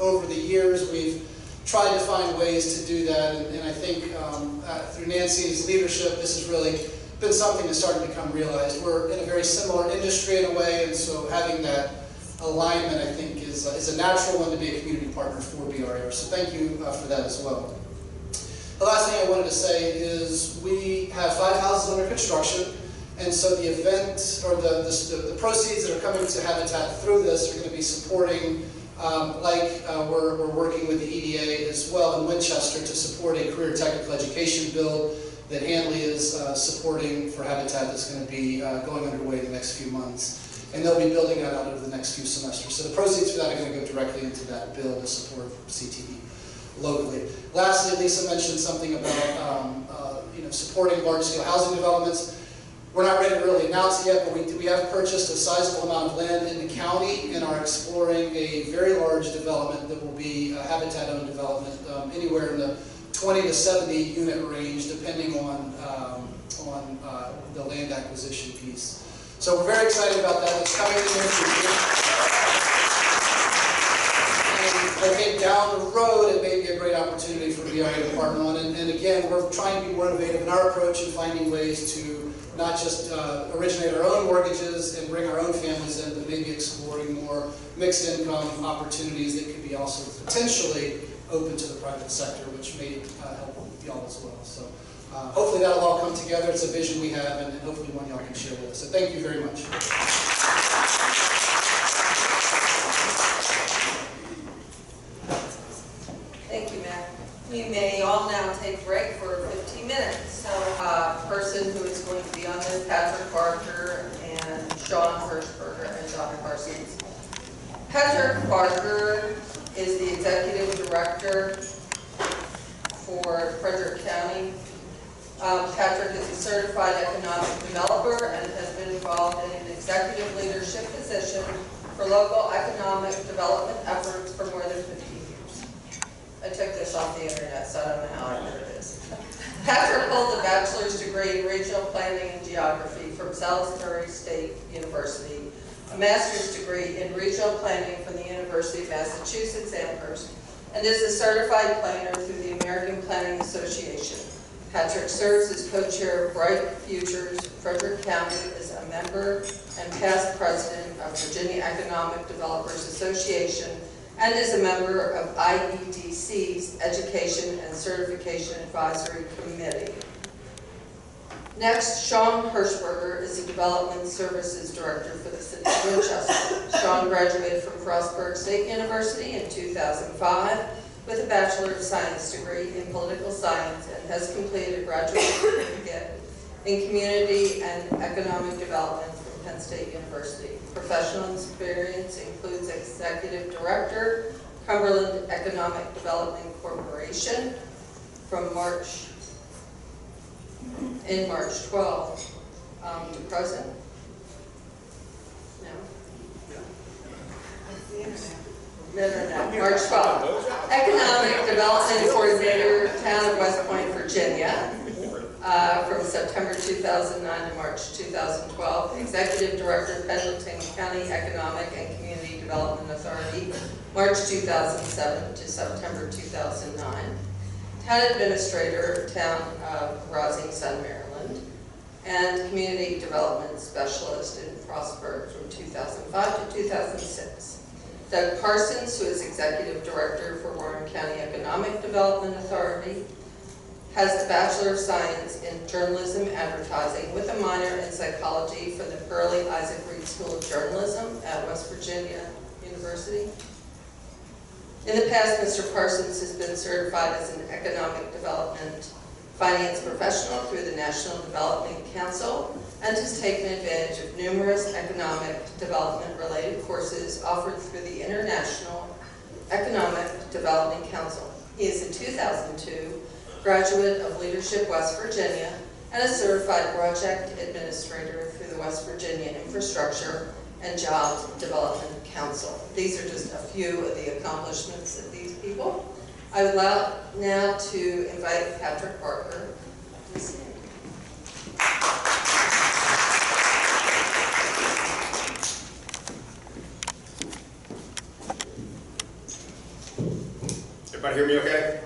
over the years we've tried to find ways to do that, and I think through Nancy's leadership, this has really been something that's starting to become realized. We're in a very similar industry in a way, and so having that alignment, I think, is a natural one to be a community partner for BRAR. So thank you for that as well. The last thing I wanted to say is we have 5 houses under construction, and so the event, or the proceeds that are coming to Habitat through this are going to be supporting, we're working with the EDA as well in Winchester to support a career technical education bill that Hanley is supporting for Habitat that's going to be going underway in the next few months. And they'll be building that out over the next few semesters. So the proceeds for that are going to go directly into that bill to support CTE locally. Lastly, Lisa mentioned something about supporting large-scale housing developments. We're not ready to really announce it yet, but we have purchased a sizable amount of land in the county and are exploring a very large development that will be a habitat-owned development, anywhere in the 20 to 70 unit range, depending on the land acquisition piece. So we're very excited about that. It's coming in the near future. And I think down the road, it may be a great opportunity for BRA to partner on. And again, we're trying to be more innovative in our approach and finding ways to not just originate our own mortgages and bring our own families in, but maybe exploring more mixed income opportunities that could be also potentially open to the private sector, which may help y'all as well. So hopefully that'll all come together. It's a vision we have, and hopefully one y'all can share with us. So thank you very much. Thank you, Matt. We may all now take a break for 15 minutes. So person who is going to be on this, Patrick Barker and Shawn Hershberger and Dr. Parsons. Patrick Barker is the Executive Director for Frederick County. Patrick is a certified economic developer and has been involved in an executive leadership position for local economic development efforts for more than 50 years. I took this off the internet, so I don't know how accurate it is. Patrick holds a bachelor's degree in regional planning and geography from Salisbury State University, a master's degree in regional planning from the University of Massachusetts Amherst, and is a certified planner through the American Planning Association. Patrick serves as co-chair of Bright Futures. Frederick County is a member and past president of Virginia Economic Developers Association and is a member of IEDC's Education and Certification Advisory Committee. Next, Shawn Hershberger is the Development Services Director for the City of Winchester. Shawn graduated from Frostburg State University in 2005 with a Bachelor of Science degree in Political Science and has completed a graduate certificate in Community and Economic Development from Penn State University. Professional experience includes Executive Director, Cumberland Economic Development Corporation from March 12 to present. No, March 12. Economic Development Coordinator, Town of West Point, Virginia, from September 2009 to March 2012. Executive Director, Pendleton County Economic and Community Development Authority, March 2007 to September 2009. Town Administrator, Town of Rising Sun, Maryland, and Community Development Specialist in Frostburg from 2005 to 2006. Doug Parsons, who is Executive Director for Warren County Economic Development Authority, has a Bachelor of Science in Journalism Advertising with a minor in Psychology from the Pearlie Isaac Reed School of Journalism at West Virginia University. In the past, Mr. Parsons has been certified as an Economic Development Finance Professional through the National Development Council and has taken advantage of numerous economic development-related courses offered through the International Economic Development Council. He is a 2002 graduate of Leadership West Virginia and a certified project administrator through the West Virginia Infrastructure and Jobs Development Council. These are just a few of the accomplishments of these people. I would like now to invite Patrick Barker to stand. Everybody hear me okay?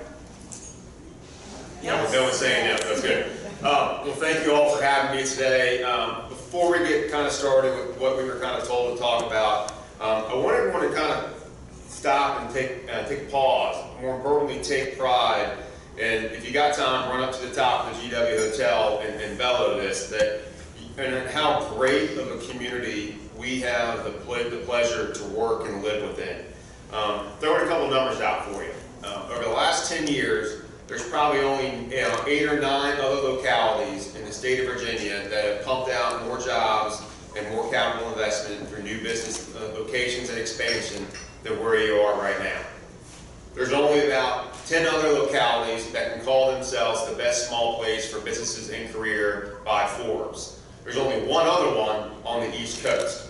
Yes. No one's saying no, that's good. Well, thank you all for having me today. Before we get kind of started with what we were kind of told to talk about, I want everyone to kind of stop and take a pause. More importantly, take pride. And if you got time, run up to the top of the GW Hotel and bellow this, and how great of a community we have the pleasure to work and live within. Throwing a couple numbers out for you. Over the last 10 years, there's probably only 8 or 9 other localities in the state of Virginia that have pumped out more jobs and more capital investment through new business locations and expansion than where you are right now. There's only about 10 other localities that can call themselves the best small place for businesses and career by Forbes. There's only one other one on the East Coast.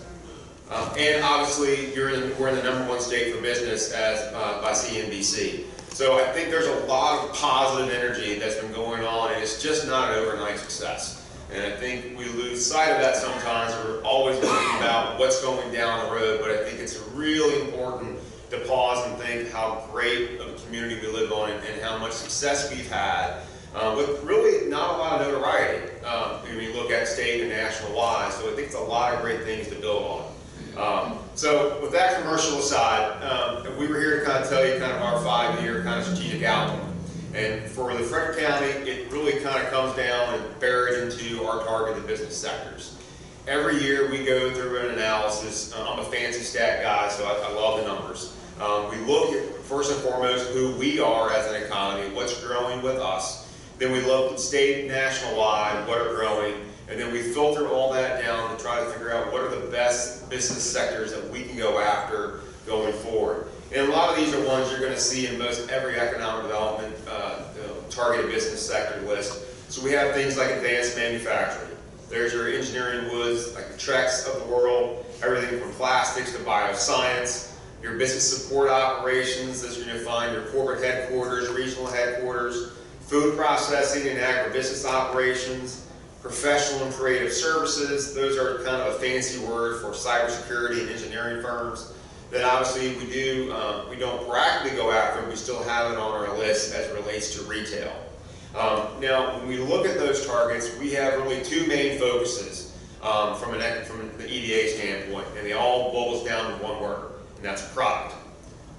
And obviously, we're in the #1 state for business as by CNBC. So I think there's a lot of positive energy that's been going on, and it's just not an overnight success. And I think we lose sight of that sometimes. We're always looking about what's going down the road, but I think it's really important to pause and think how great of a community we live on and how much success we've had with really not a lot of notoriety when you look at state and national wise. So I think it's a lot of great things to build on. So with that commercial aside, we were here to kind of tell you kind of our 5-year kind of strategic outlook. And for the Frederick County, it really kind of comes down and buried into our targeted business sectors. Every year we go through an analysis. I'm a fancy stat guy, so I love the numbers. We look at, first and foremost, who we are as an economy, what's growing with us. Then we look at state, national-wide, what are growing. And then we filter all that down to try to figure out what are the best business sectors that we can go after going forward. And a lot of these are ones you're going to see in most every economic development targeted business sector list. So we have things like advanced manufacturing. There's your engineering woods, like the Trex of the world, everything from plastics to bioscience. Your business support operations, that's where you're going to find your corporate headquarters, regional headquarters, food processing and agribusiness operations, professional and creative services. Those are kind of a fancy word for cybersecurity and engineering firms. Then obviously we don't practically go after it, we still have it on our list as it relates to retail. Now, when we look at those targets, we have really two main focuses from the EDA standpoint, and they all boils down to one word, and that's product.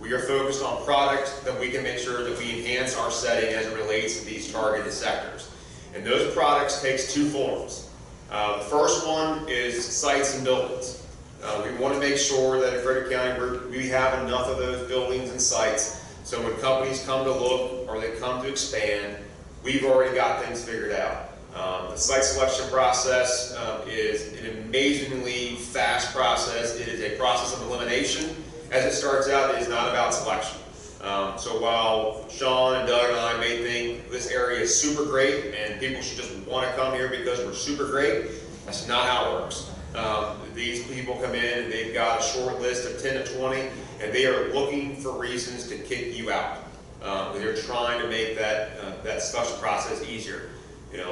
We are focused on product that we can make sure that we enhance our setting as it relates to these targeted sectors. And those products takes two forms. The first one is sites and buildings. We want to make sure that in Frederick County we have enough of those buildings and sites so when companies come to look or they come to expand, we've already got things figured out. The site selection process is an amazingly fast process. It is a process of elimination. As it starts out, it is not about selection. So while Shawn and Doug and I may think this area is super great and people should just want to come here because we're super great, that's not how it works. These people come in and they've got a short list of 10 to 20 and they are looking for reasons to kick you out. They're trying to make that selection process easier.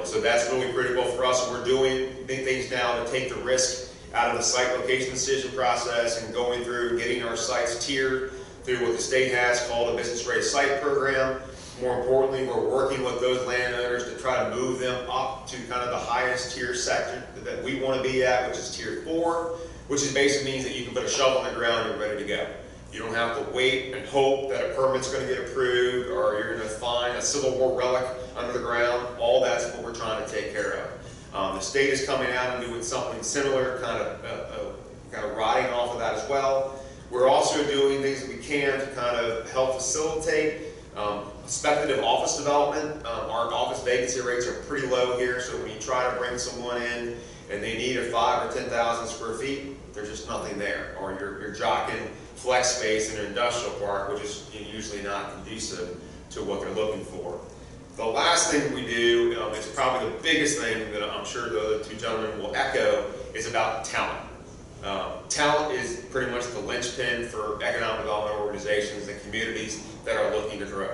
So that's really critical for us. We're doing big things now to take the risk out of the site location decision process and going through and getting our sites tiered through what the state has called a business ready site program. More importantly, we're working with those landowners to try to move them up to kind of the highest tier sector that we want to be at, which is tier 4, which is basically means that you can put a shovel in the ground and you're ready to go. You don't have to wait and hope that a permit's going to get approved or you're going to find a Civil War relic under the ground. All that's what we're trying to take care of. The state is coming out and doing something similar, kind of riding off of that as well. We're also doing things that we can to kind of help facilitate speculative office development. Our office vacancy rates are pretty low here, so when you try to bring someone in and they need a 5,000 or 10,000 square feet, there's just nothing there. Or you're jocking flex space in an industrial park, which is usually not conducive to what they're looking for. The last thing we do, it's probably the biggest thing that I'm sure the other two gentlemen will echo, is about talent. Talent is pretty much the linchpin for economic development organizations and communities that are looking to grow.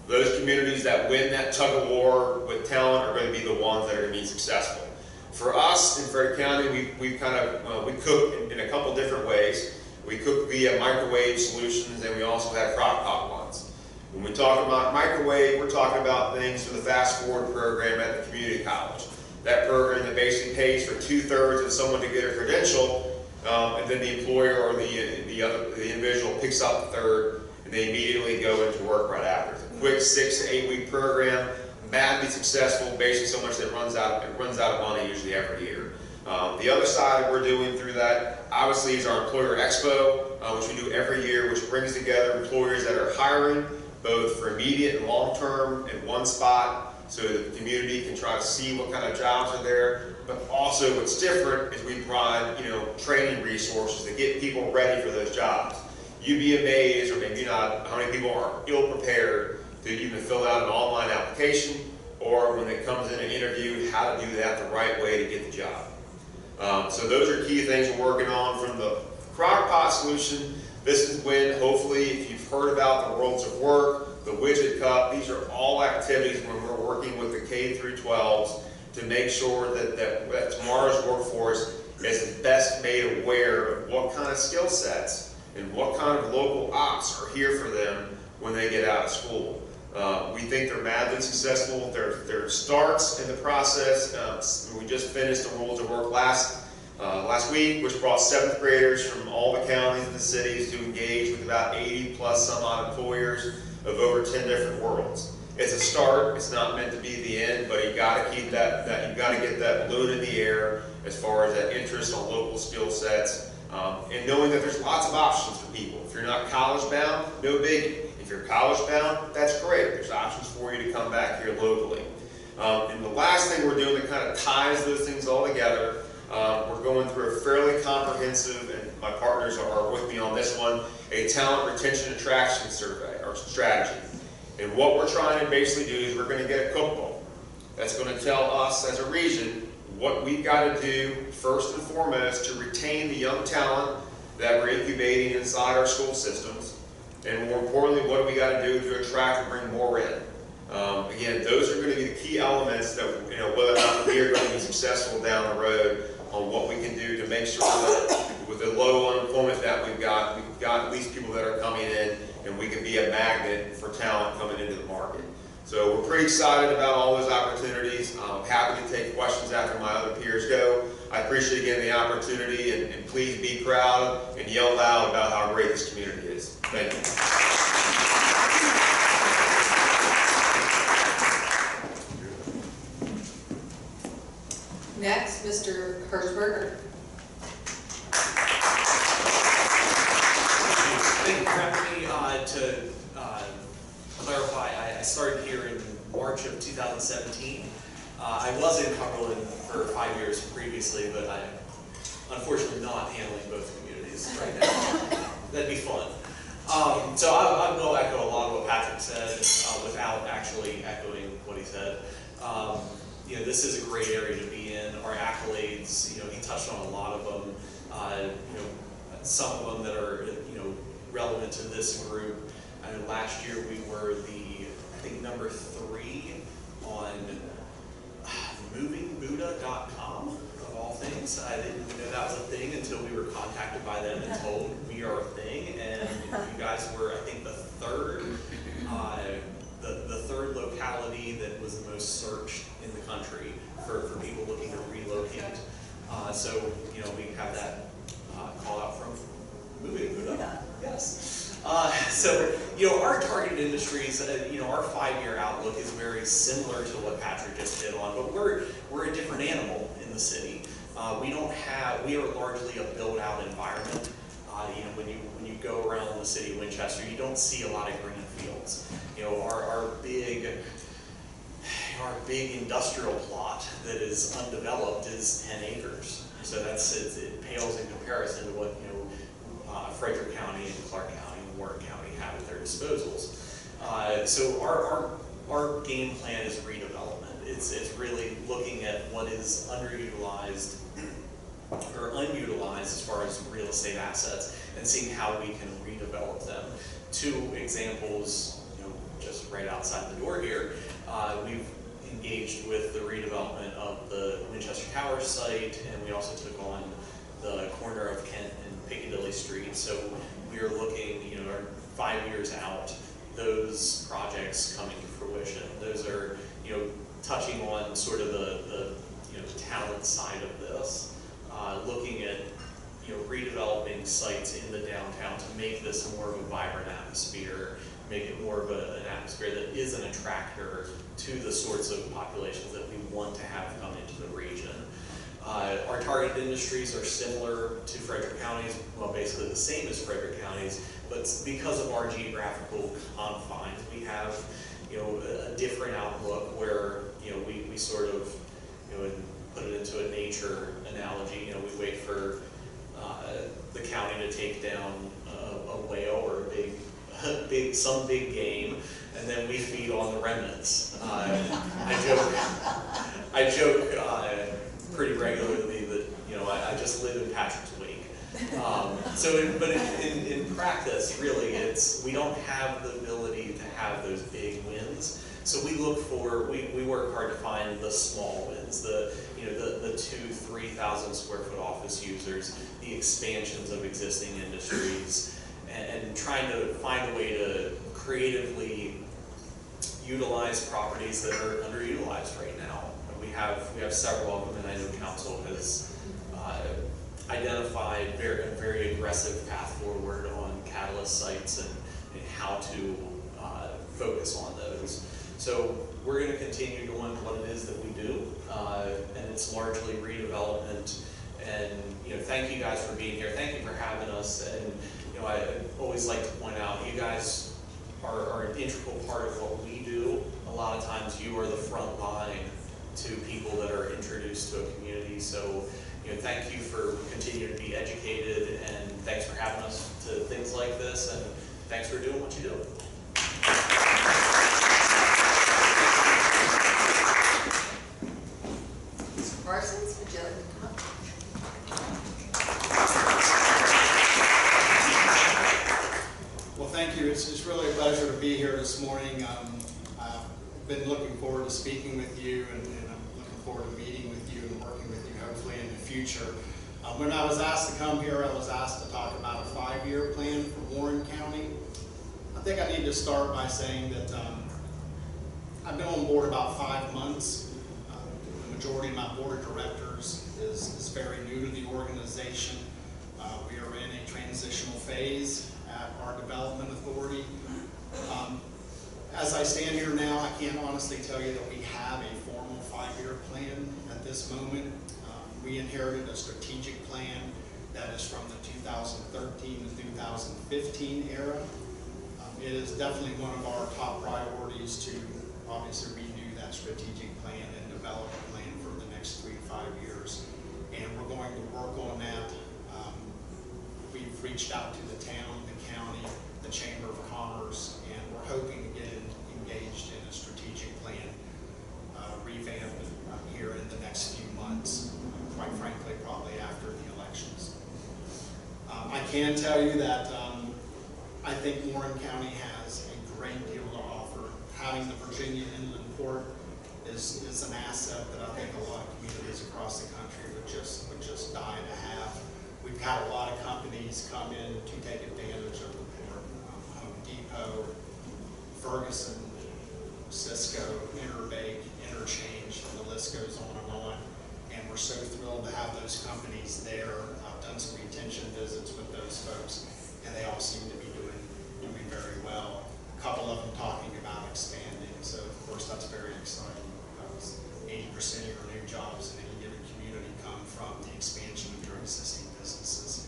Those communities that win that tug of war with talent are going to be the ones that are going to be successful. For us in Frederick County, we cook in a couple different ways. We cook via microwave solutions, and we also have crock pot ones. When we talk about microwave, we're talking about things for the Fast Forward program at the community college. That program that basically pays for 2/3 of someone to get a credential, and then the employer or the individual picks up the third, and they immediately go into work right after. It's a quick 6 to 8 week program, madly successful, basically so much that it runs out of money usually every year. The other side that we're doing through that, obviously, is our Employer Expo, which we do every year, which brings together employers that are hiring, both for immediate and long-term in one spot, so that the community can try to see what kind of jobs are there. But also what's different is we provide, training resources to get people ready for those jobs. You'd be amazed, or maybe not, how many people are ill-prepared to even fill out an online application, or when it comes in an interview, how to do that the right way to get the job. So those are key things we're working on. From the crock pot solution, this is when, hopefully, if you've heard about the Worlds of Work, the Widget Cup, these are all activities when we're working with the K through 12s to make sure that tomorrow's workforce is best made aware of what kind of skill sets and what kind of local ops are here for them when they get out of school. We think they're madly successful. There starts in the process. We just finished the Worlds of Work last week, which brought 7th graders from all the counties and the cities to engage with about 80 plus some odd employers of over 10 different worlds. It's a start. It's not meant to be the end, but you got to keep that you got to get that balloon in the air as far as that interest on local skill sets, and knowing that there's lots of options for people. If you're not college bound, no biggie. If you're college bound, that's great. There's options for you to come back here locally. And the last thing we're doing that kind of ties those things all together, we're going through a fairly comprehensive, and my partners are with me on this one, a talent retention attraction survey or strategy. And what we're trying to basically do is we're going to get a cookbook that's going to tell us as a region what we've got to do first and foremost to retain the young talent that we're incubating inside our school systems. And more importantly, what do we got to do to attract and bring more in? Again, those are going to be the key elements that, whether or not we are going to be successful down the road on what we can do to make sure that with the low unemployment that we've got at least people that are coming in, and we can be a magnet for talent coming into the market. So we're pretty excited about all those opportunities. I'm happy to take questions after my other peers go. I appreciate again the opportunity, and please be proud and yell loud about how great this community is. Thank you. Next, Mr. Hershberger. Thank you for having me. To clarify, I started here in March of 2017. I was in Cumberland for 5 years previously, but I'm unfortunately not handling both communities right now. That'd be fun. So I will echo a lot of what Patrick said without actually echoing what he said. This is a great area to be in. Our accolades, he touched on a lot of them. Some of them that are, relevant to this group. Last year we were I think number 3 on movingbuddha.com of all things. I didn't know that was a thing until we were contacted by them and told we are a thing. And you guys were, I think, the third locality that was the most searched in the country for people looking to relocate. So we have that call out from Moving Buddha. Yes. Our targeted industries, our 5-year outlook is very similar to what Patrick just hit on, but we're a different animal in the city. We are largely a built-out environment. When you go around the city of Winchester, you don't see a lot of green fields. Our big industrial plot that is undeveloped is 10 acres. So it pales in comparison to what Frederick County and Clark County and Warren County have at their disposals. So our game plan is redevelopment. It's really looking at what is underutilized or unutilized as far as real estate assets and seeing how we can redevelop them. 2 examples, just right outside the door here, we've engaged with the redevelopment of the Winchester Tower site, and we also took on the corner of Kent and Piccadilly Street. So we are looking, 5 years out, those projects coming to fruition. Those are, touching on sort of the talent side of this, looking at, redeveloping sites in the downtown to make this more of a vibrant atmosphere, make it more of an atmosphere that is an attractor to the sorts of populations that we want to have come into the region. Our targeted industries are similar to Frederick County's, well, basically the same as Frederick County's, but because of our geographical confines, we have, a different outlook where, we sort of, put it into a nature analogy. We wait for the county to take down a whale or some big game, and then we feed on the remnants. I joke pretty regularly that I just live in Patrick's Wake. But in practice, really, we don't have the ability to have those big wins. So we work hard to find the small wins, the 2,000-3,000 square foot office users, the expansions of existing industries, and trying to find a way to creatively utilize properties that are underutilized right now. We have several of them, and I know Council has identified a very aggressive path forward on catalyst sites and how to focus on those. So we're going to continue doing what it is that we do, and it's largely redevelopment. And thank you guys for being here. Thank you for having us. And I always like to point out, you guys are an integral part of what we do. A lot of times, you are the front line to people that are introduced to a community. So thank you for continuing to be educated, and thanks for having us to things like this, and thanks for doing what you do. Mr. Parsons, would you like to come up? Well, thank you. It's really a pleasure to be here this morning. I've been looking forward to speaking with you, and I'm looking forward to meeting with you and working with you hopefully in the future. When I was asked to come here, I was asked to talk about a 5-year plan for Warren County. I think I need to start by saying that I've been on board about 5 months. The majority of my board of directors is very new to the organization. We are in a transitional phase at our development authority. As I stand here now, I can't honestly tell you that we have a formal 5-year plan at this moment. We inherited a strategic plan that is from the 2013 to 2015 era. It is definitely one of our top priorities to obviously renew that strategic plan and develop a plan for the next 3 to 5 years. And we're going to work on that. We've reached out to the town, the county, the Chamber of Commerce, and we're hoping to get engaged in a strategic plan revamp here in the next few months, quite frankly, probably after the elections. I can tell you that I think Warren County has a great deal to offer. Having the Virginia Inland Port is an asset that I think a lot of communities across the country would just die to have. We've had a lot of companies come in to take advantage of the port. Home Depot, Ferguson, Cisco, Interbake, Interchange, and the list goes on and on. And we're so thrilled to have those companies there. I've done some retention visits with those folks, and they all seem to be doing very well. A couple of them talking about expanding, so of course that's very exciting because 80% of your new jobs in any given community come from the expansion of your existing businesses.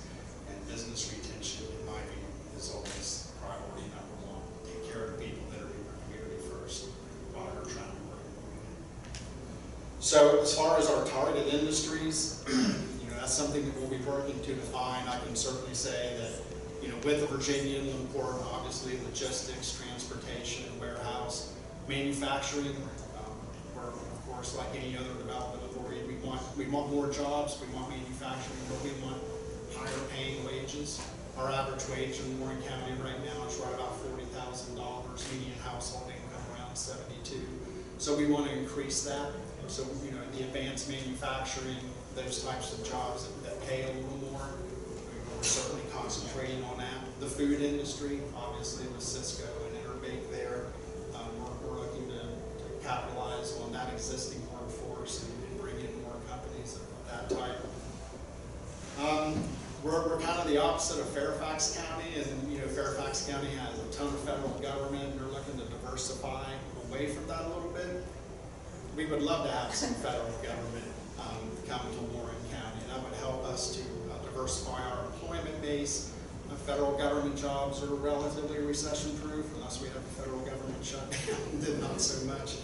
And business retention, in my view, is always priority #1. Take care of the people that are in your community first while you're trying to work. So as far as our target industries, that's something that we'll be working to define. I can certainly say that with the Virginia Inland Port, obviously logistics, transportation, warehouse, manufacturing, we're of course like any other development authority, we want more jobs, we want manufacturing, but we want higher paying wages. Our average wage in Warren County right now is right about $40,000, median household income around 72. So we want to increase that. So the advanced manufacturing, those types of jobs that pay a little more, we're certainly concentrating on that. The food industry, obviously with Cisco and Interbake there, we're looking to capitalize on that existing workforce and bring in more companies of that type. We're kind of the opposite of Fairfax County, and Fairfax County has a ton of federal government, and they're looking to diversify away from that a little bit. We would love to have some federal government come to Warren County. That would help us to diversify our employment base. Federal government jobs are relatively recession-proof unless we have the federal government shut down, then not so much.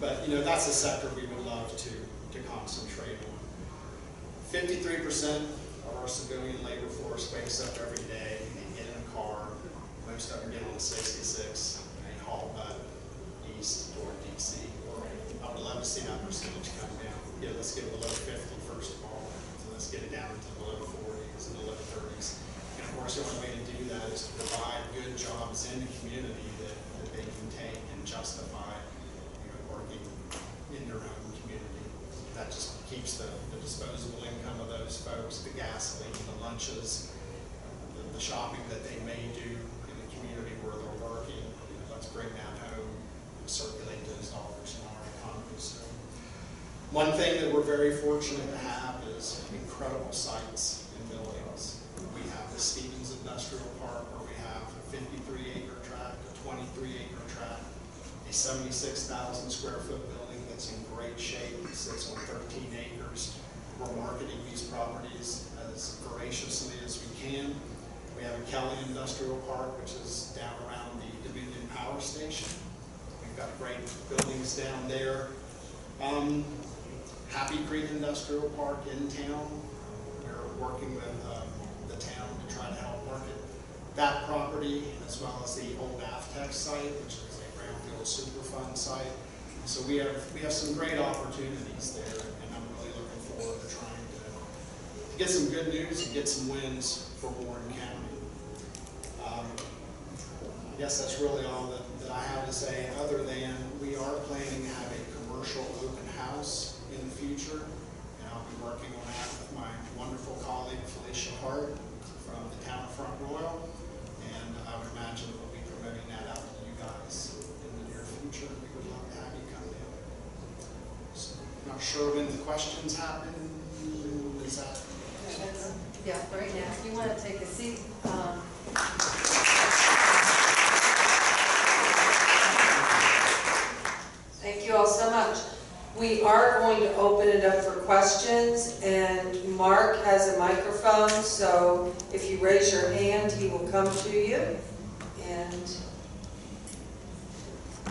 But that's a sector we would love to concentrate on. 53% of our civilian labor force wakes up every day, they get in a car, most of them get on 66, and they haul butt east toward DC. I would love to see that percentage come down. Let's get below 50 first of all. So let's get it down into the low 40s and the low 30s. And of course, the only way to do that is to provide good jobs in the community that they can take and justify, working in their own community. That just keeps the disposable income of those folks, the gasoline, the lunches, the shopping that they may do in the community where they're working. Let's bring that home and circulate those dollars in our economy. So one thing that we're very fortunate to have is incredible sites and buildings. We have the Stevens Industrial Park where we have a 53-acre tract, a 23-acre tract, a 76,000 square foot building that's in great shape. It sits on 13 acres. We're marketing these properties as voraciously as we can. We have a Kelly Industrial Park, which is down around the Dominion Power Station. We've got great buildings down there. Happy Creek Industrial Park in town. We're working with the town to try to help market that property, as well as the old Aftech site, which is a Brownfield Superfund site. So we have some great opportunities there, and I'm really looking forward to trying to get some good news and get some wins for Warren County. I guess that's really all that I have to say, other than we are planning to have a commercial open house in the future, and I'll be working on that with my wonderful colleague Felicia Hart from the town of Front Royal, and I would imagine we'll be promoting that out to you guys in the near future. We would love to have you come in. So, not sure when the questions happen. Is that? Yeah, right now. If you want to take a seat. Thank you all so much. We are going to open it up for questions, and Mark has a microphone, so if you raise your hand, he will come to you. And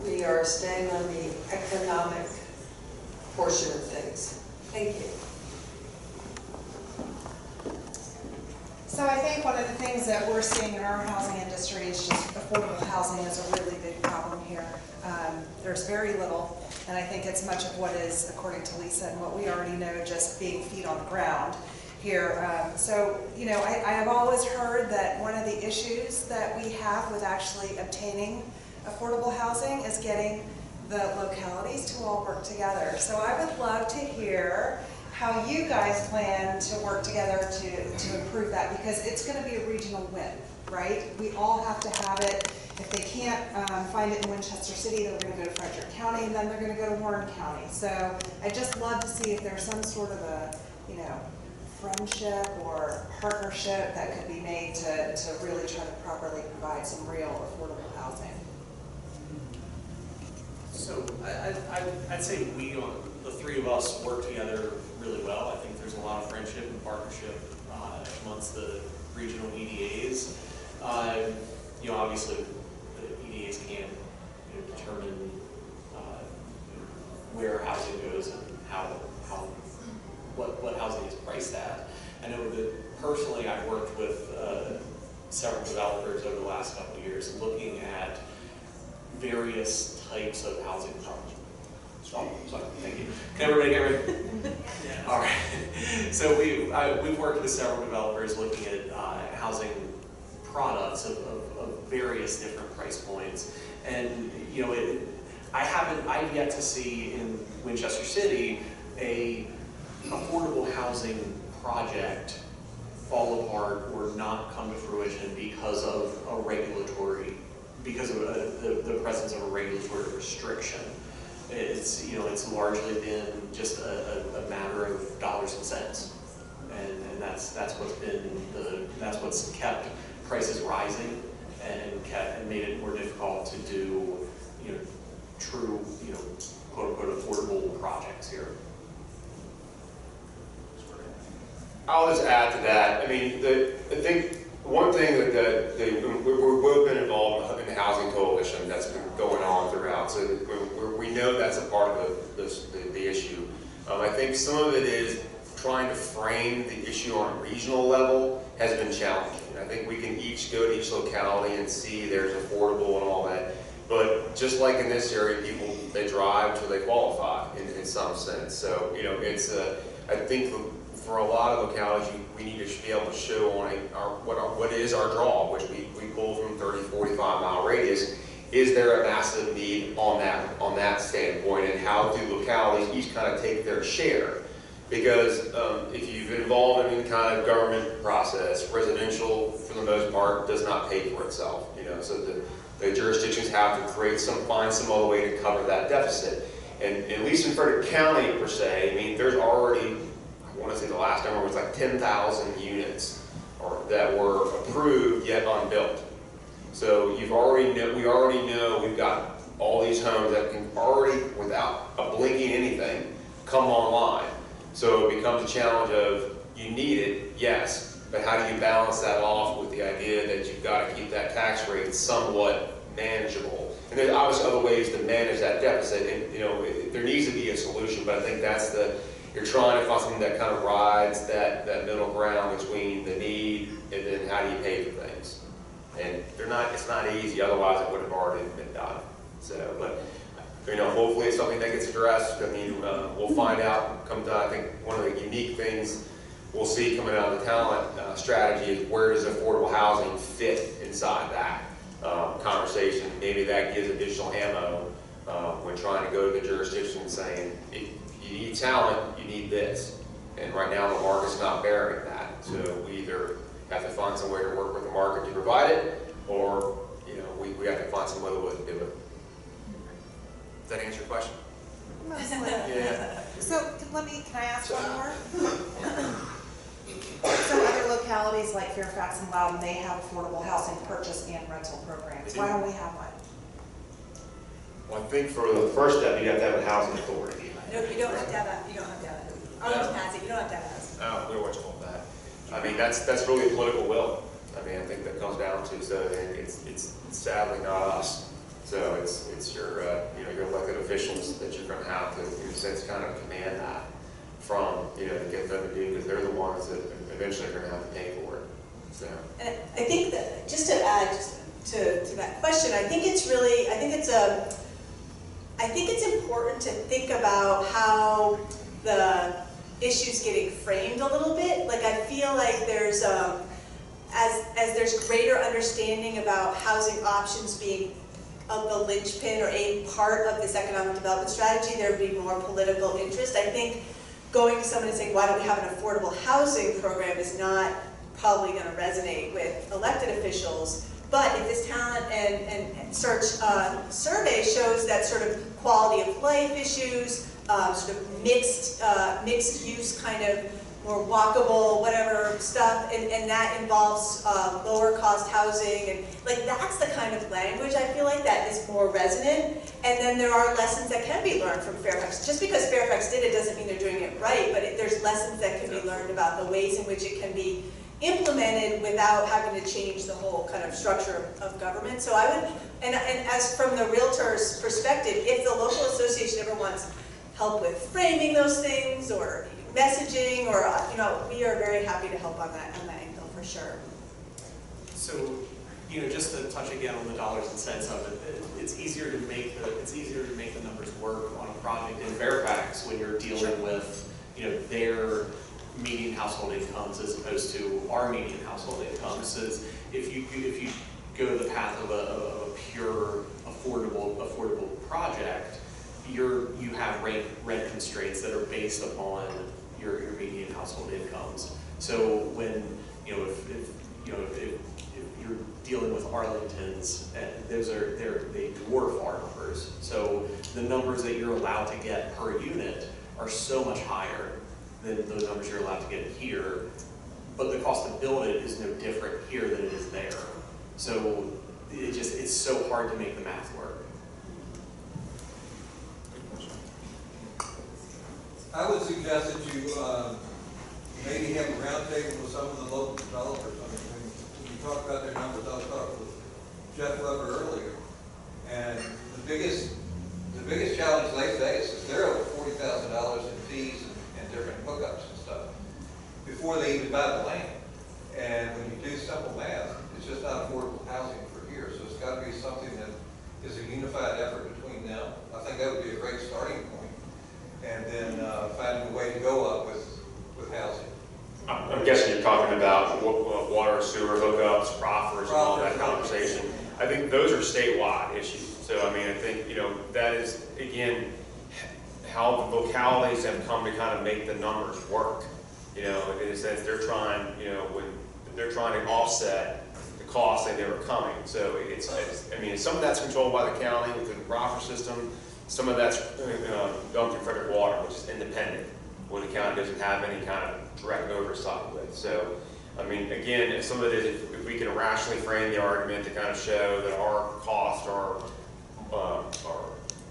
we are staying on the economic portion of things. Thank you. So I think one of the things that we're seeing in our housing industry is just affordable housing is a really big problem here. There's very little, and I think it's much of what is, according to Lisa, and what we already know, just being feet on the ground here. I have always heard that one of the issues that we have with actually obtaining affordable housing is getting the localities to all work together. So I would love to hear how you guys plan to work together to improve that, because it's going to be a regional win, right? We all have to have it. If they can't find it in Winchester City, they're going to go to Frederick County, and then they're going to go to Warren County. So I'd just love to see if there's some sort of a, friendship or partnership that could be made to really try to properly provide some real affordable housing. So I'd say the three of us work together really well. I think there's a lot of friendship and partnership amongst the regional EDAs. Obviously the EDAs can't determine where housing goes and what housing is priced at. I know that personally I've worked with several developers over the last couple of years looking at various types of housing products. Sorry, thank you. Can everybody hear me? Yeah. All right. So we've worked with several developers looking at housing products of various different price points, and I've yet to see in Winchester City a affordable housing project fall apart or not come to fruition because of the presence of a regulatory restriction. It's largely been just a matter of dollars and cents, and that's what's kept prices rising and made it more difficult to do true quote unquote affordable projects here. I'll just add to that. I mean, I think one thing that we've been involved in the housing coalition that's been going on throughout, so we know that's a part of the issue. I think some of it is trying to frame the issue on a regional level has been challenging. I think we can each go to each locality and see there's affordable and all that, but just like in this area, people, they drive till they qualify in some sense. So, it's I think for a lot of localities, we need to be able to show on what is our draw, which we pull from 30, 45-mile radius. Is there a massive need on that standpoint, and how do localities each kind of take their share? Because if you've been involved in any kind of government process, residential, for the most part, does not pay for itself. So the jurisdictions have to find some other way to cover that deficit. And at least in Frederick County, per se, I mean, there's already, I want to say the last number was like 10,000 units that were approved yet unbuilt. So we already know we've got all these homes that can already, without a blinking anything, come online. So it becomes a challenge of, you need it, yes, but how do you balance that off with the idea that you've got to keep that tax rate somewhat manageable? And there's obviously other ways to manage that deficit, and there needs to be a solution, but I think that's you're trying to find something that kind of rides that middle ground between the need and then how do you pay for things. And it's not easy, otherwise it would have already been done. So, but hopefully it's something that gets addressed. I mean, we'll find out come to, I think one of the unique things we'll see coming out of the talent strategy is where does affordable housing fit inside that conversation. Maybe that gives additional ammo when trying to go to the jurisdiction saying, if you need talent, you need this. And right now the market's not bearing that. So we either have to find some way to work with the market to provide it, or we have to find some other way to do it. Does that answer your question? Yeah. So can I ask one more? So other localities like Fairfax and Loudon, they have affordable housing purchase and rental programs. Why don't we have one? Well, I think for the first step, you have to have a housing authority. No, you don't have to have that. You don't have to have that. Arlington has it. You don't have to have that. Oh, we were told that. I mean, that's really a political will. I mean, I think that comes down to, so it's sadly not us. So it's your your elected officials that you're going to have to, in a sense, kind of command that from, to get them to do, because they're the ones that eventually are going to have to pay for it. So. And I think that, just to add to that question, I think it's important to think about how the issue's getting framed a little bit. Like, I feel like there's, as there's greater understanding about housing options being the linchpin or a part of this economic development strategy, there would be more political interest. I think going to someone and saying, why don't we have an affordable housing program, is not probably going to resonate with elected officials. But if this talent and search survey shows that sort of quality of life issues, sort of mixed use kind of more walkable, whatever stuff, and that involves lower cost housing, and like that's the kind of language I feel like that is more resonant. And then there are lessons that can be learned from Fairfax. Just because Fairfax did it doesn't mean they're doing it right, but there's lessons that can be learned about the ways in which it can be implemented without having to change the whole kind of structure of government. So I would, and as from the Realtors perspective, if the local association ever wants help with framing those things or messaging, or we are very happy to help on that angle for sure. So, just to touch again on the dollars and cents of it, it's easier to make the numbers work on a project in Fairfax when you're dealing with their median household incomes as opposed to our median household incomes. So if you go the path of a pure affordable project, you have rent constraints that are based upon your median household incomes. So when if you're dealing with Arlington's, they dwarf our numbers. So the numbers that you're allowed to get per unit are so much higher than those numbers you're allowed to get here, but the cost to build it is no different here than it is there. So it's so hard to make the math work. I would suggest that you maybe have a roundtable with some of the local developers. I mean, when you talk about their numbers, I was talking with Jeff Weber earlier, and the biggest challenge they face is they're over $40,000 in fees and different hookups and stuff before they even buy the land. And when you do simple math, it's just not affordable housing for here. So it's got to be something that is a unified effort between them. I think that would be a great starting point. And then finding a way to go up with housing. I'm guessing you're talking about water, sewer hookups, proffers, and all that conversation. I think those are statewide issues. So, I mean, I think, that is, again, how the localities have come to kind of make the numbers work. In a sense, they're trying, when they're trying to offset the costs that they were coming. So some of that's controlled by the county within the proffer system. Some of that's done through Frederick Water, which is independent, when the county doesn't have any kind of direct oversight with. So, I mean, again, some of it is if we can rationally frame the argument to kind of show that our costs are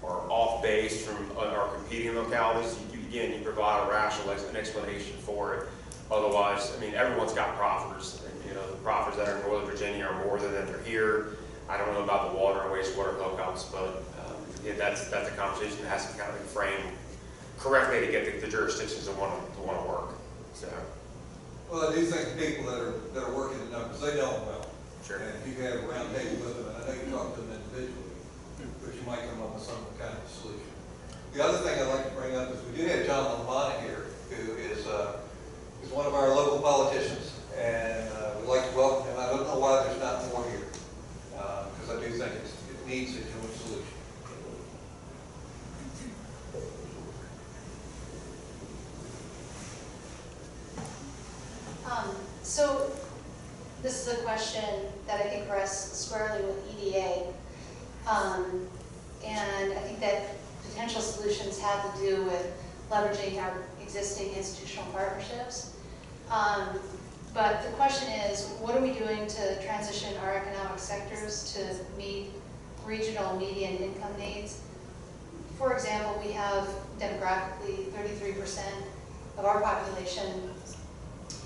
off base from our competing localities, you provide a rational explanation for it. Otherwise, I mean, everyone's got proffers. And, the proffers that are in Northern Virginia are more than that are here. I don't know about the water and wastewater hookups, but that's a conversation that has to kind of be framed correctly to get the jurisdictions that want to work. So. Well, I do think the people that are working the numbers, they know them well. Sure. And if you have a round table with them, and I know you talk to them individually, but you might come up with some kind of solution. The other thing I'd like to bring up is we do have John Lamont here, who is one of our local politicians, and we'd like to welcome him. I don't know why there's not more here, because I do think it needs a joint solution. So this is a question that I think rests squarely with EDA. And I think that potential solutions have to do with leveraging our existing institutional partnerships. But the question is, what are we doing to transition our economic sectors to meet regional median income needs? For example, we have demographically 33% of our population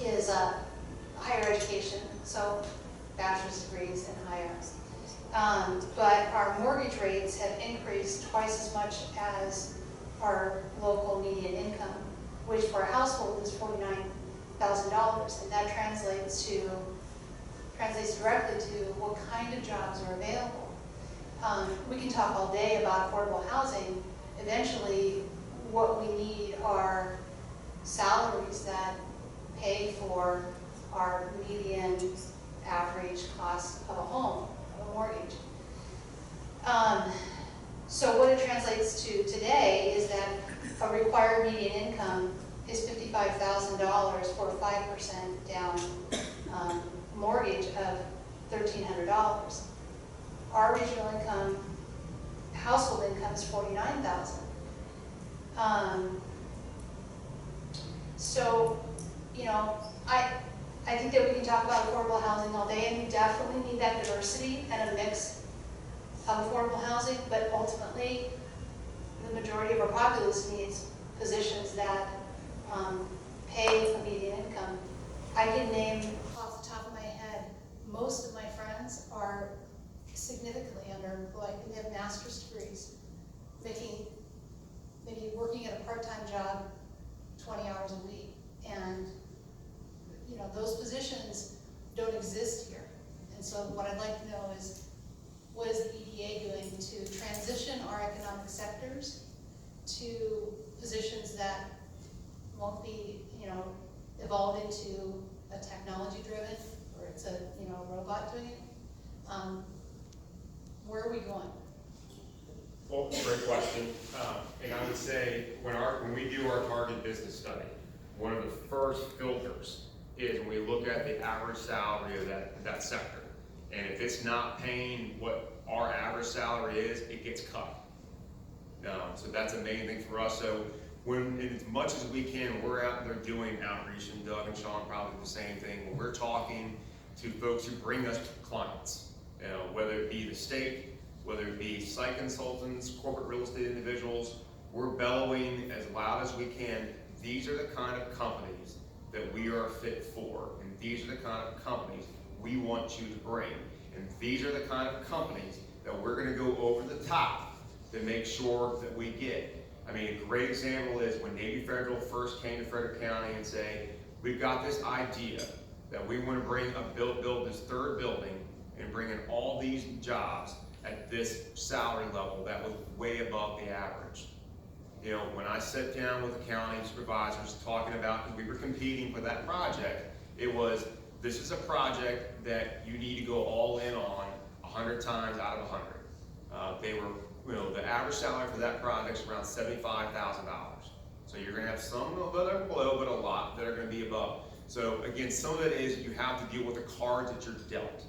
is higher education, so bachelor's degrees and higher. But our mortgage rates have increased twice as much as our local median income, which for a household is $49,000, and that translates directly to what kind of jobs are available. We can talk all day about affordable housing. Eventually, what we need are salaries that pay for our median average cost of a home, of a mortgage. So what it translates to today is that a required median income is $55,000 for a 5% down mortgage of $1,300. Our regional income, household income is $49,000. So, I think that we can talk about affordable housing all day, and we definitely need that diversity and a mix of affordable housing, but ultimately, the majority of our populace needs positions that pay a median income. I can name off the top of my head, most of my friends are significantly underemployed. They have master's degrees, maybe working at a part-time job 20 hours a week. And those positions don't exist here. And so what I'd like to know is, what is the EDA doing to transition our economic sectors to positions that won't be, evolved into a technology-driven, or it's a robot doing it? Where are we going? Well, great question. And I would say when we do our target business study, one of the first filters is when we look at the average salary of that sector. And if it's not paying what our average salary is, it gets cut. So that's the main thing for us. So as much as we can, we're out there doing outreach, and Doug and Shawn probably the same thing. When we're talking to folks who bring us clients, whether it be the state, whether it be site consultants, corporate real estate individuals, we're bellowing as loud as we can. These are the kind of companies that we are fit for, and these are the kind of companies we want you to bring, and these are the kind of companies that we're going to go over the top to make sure that we get. I mean, a great example is when Navy Federal first came to Frederick County and say, we've got this idea that we want to build this third building and bring in all these jobs at this salary level that was way above the average. You know, when I sat down with the county supervisors talking about, because we were competing for that project, it was, this is a project that you need to go all in on 100 times out of 100. They were, you know, the average salary for that project is around $75,000. So you're gonna have some that are below, but a lot that are gonna be above. So again, some of that is you have to deal with the cards that you're dealt.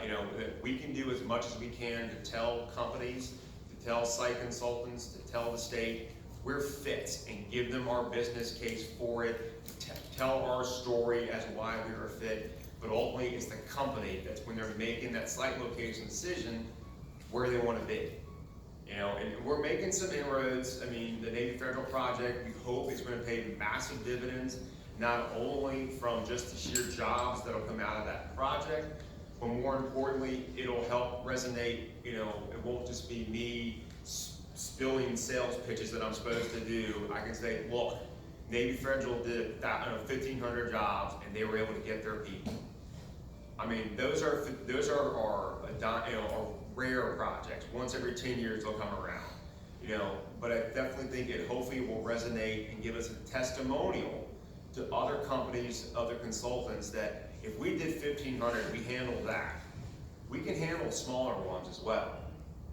You know, we can do as much as we can to tell companies, to tell site consultants, to tell the state, we're fit, and give them our business case for it, tell our story as why we are fit, but ultimately it's the company that's when they're making that site location decision where they want to be. You know, and we're making some inroads. I mean, the Navy Federal project, we hope it's going to pay massive dividends, not only from just the sheer jobs that'll come out of that project, but more importantly, it'll help resonate. You know, it won't just be me spilling sales pitches that I'm supposed to do. I can say, look, Navy Federal did 1,500 jobs, and they were able to get their people. I mean, those are rare projects. Once every 10 years they'll come around. You know, but I definitely think it hopefully will resonate and give us a testimonial to other companies, other consultants, that if we did 1,500, we handled that. We can handle smaller ones as well.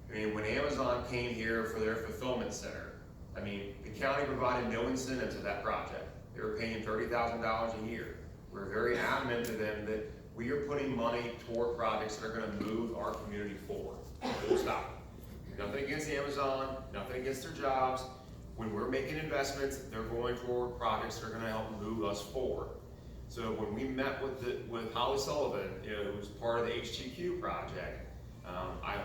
I mean, when Amazon came here for their fulfillment center, I mean, the county provided no incentive to that project. They were paying $30,000 a year. We're very adamant to them that we are putting money toward projects that are going to move our community forward. Full stop. Nothing against Amazon, nothing against their jobs. When we're making investments, they're going toward projects that are going to help move us forward. So when we met with Holly Sullivan, you know, who was part of the HTQ project, I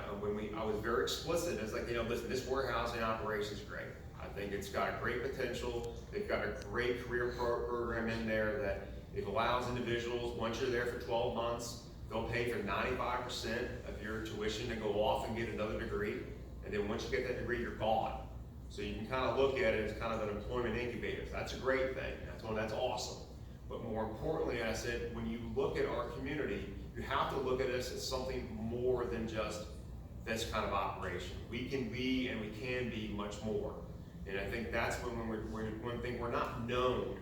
was very explicit. It's like, you know, listen, this warehousing operation is great. I think it's got great potential. They've got a great career program in there that it allows individuals, once you're there for 12 months, they'll pay for 95% of your tuition to go off and get another degree. And then once you get that degree, you're gone. So you can kind of look at it as kind of an employment incubator. That's a great thing. That's awesome. But more importantly, I said, when you look at our community, you have to look at us as something more than just this kind of operation. We can be, and we can be much more. And I think that's one thing we're not known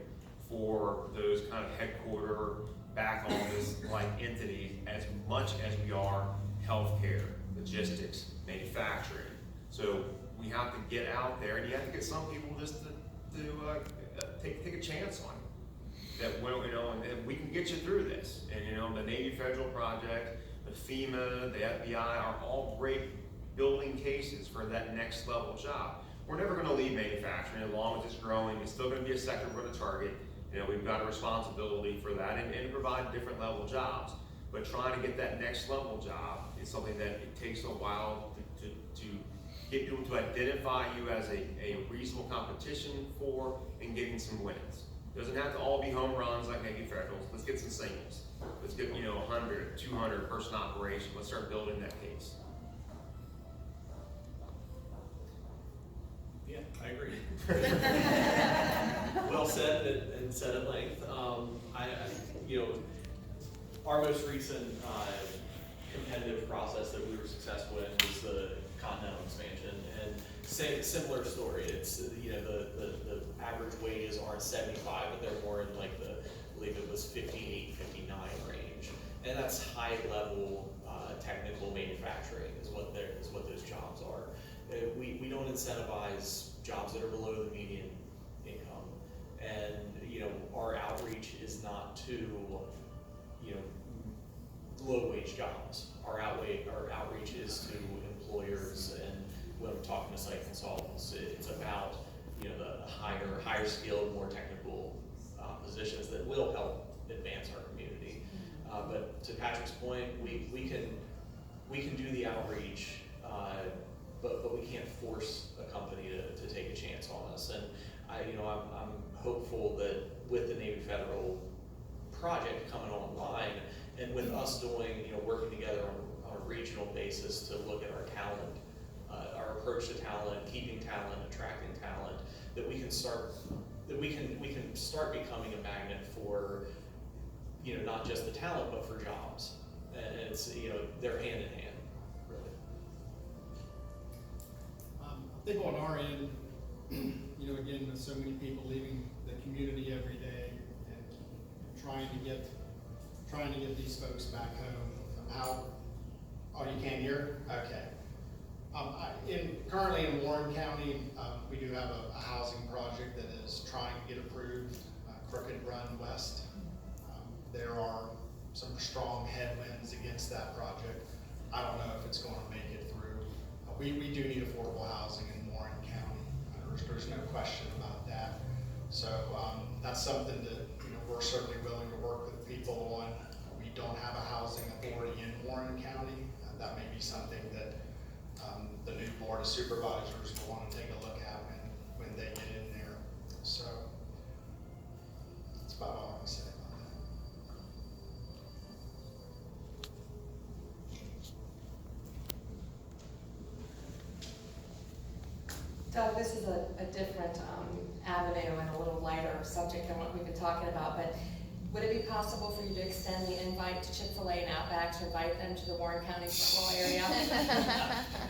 for those kind of headquarter, back office like entities as much as we are healthcare, logistics, manufacturing. So we have to get out there, and you have to get some people just to take a chance on it. That, well, you know, and we can get you through this. And you know, the Navy Federal project, the FEMA, the FBI are all great building cases for that next level job. We're never going to leave manufacturing as long as it's growing. It's still going to be a sector we're going to target. You know, we've got a responsibility for that and provide different level jobs. But trying to get that next level job is something that it takes a while to get people to identify you as a reasonable competition for and getting some wins. It doesn't have to all be home runs like Navy Federals. Let's get some singles. Let's get, you know, 100, 200 person operation. Let's start building that case. Yeah, I agree. Well said and said at length. You know, our most recent competitive process that we were successful in was the Continental expansion, and similar story. It's, you know, the average wages aren't 75, but they're more in like I believe it was 58, 59 range, and that's high level technical manufacturing is what those jobs are. We don't incentivize jobs that are below the median income, and you know, our outreach is not to, you know, low wage jobs. Our outreach is to employers, and when I'm talking to site consultants, it's about, you know, the higher skilled, more technical positions that will help advance our community. But to Patrick's point, we can do the outreach, but we can't force a company to take a chance on us. And I'm hopeful that with the Navy Federal project coming online, and with us doing, you know, working together on a regional basis to look at our talent, our approach to talent, keeping talent, attracting talent, that we can start becoming a magnet for, you know, not just the talent, but for jobs. And it's, you know, they're hand in hand, really. I think on our end, you know, again, with so many people leaving the community every day and trying to get these folks back home. Oh, you can't hear? Okay. Currently in Warren County, we do have a housing project that is trying to get approved, Crooked Run West. There are some strong headwinds against that project. I don't know if it's going to make it through. We do need affordable housing in Warren County. There's no question about that. So that's something that, you know, we're certainly willing to work with people on. We don't have a housing authority in Warren County. That may be something that the new board of supervisors will want to take a look at when they get in there. So that's about all I can say about that. Doug, this is a different avenue and a little lighter subject than what we've been talking about, but would it be possible for you to extend the invite to Chick-fil-A and Outback to invite them to the Warren County Rural area?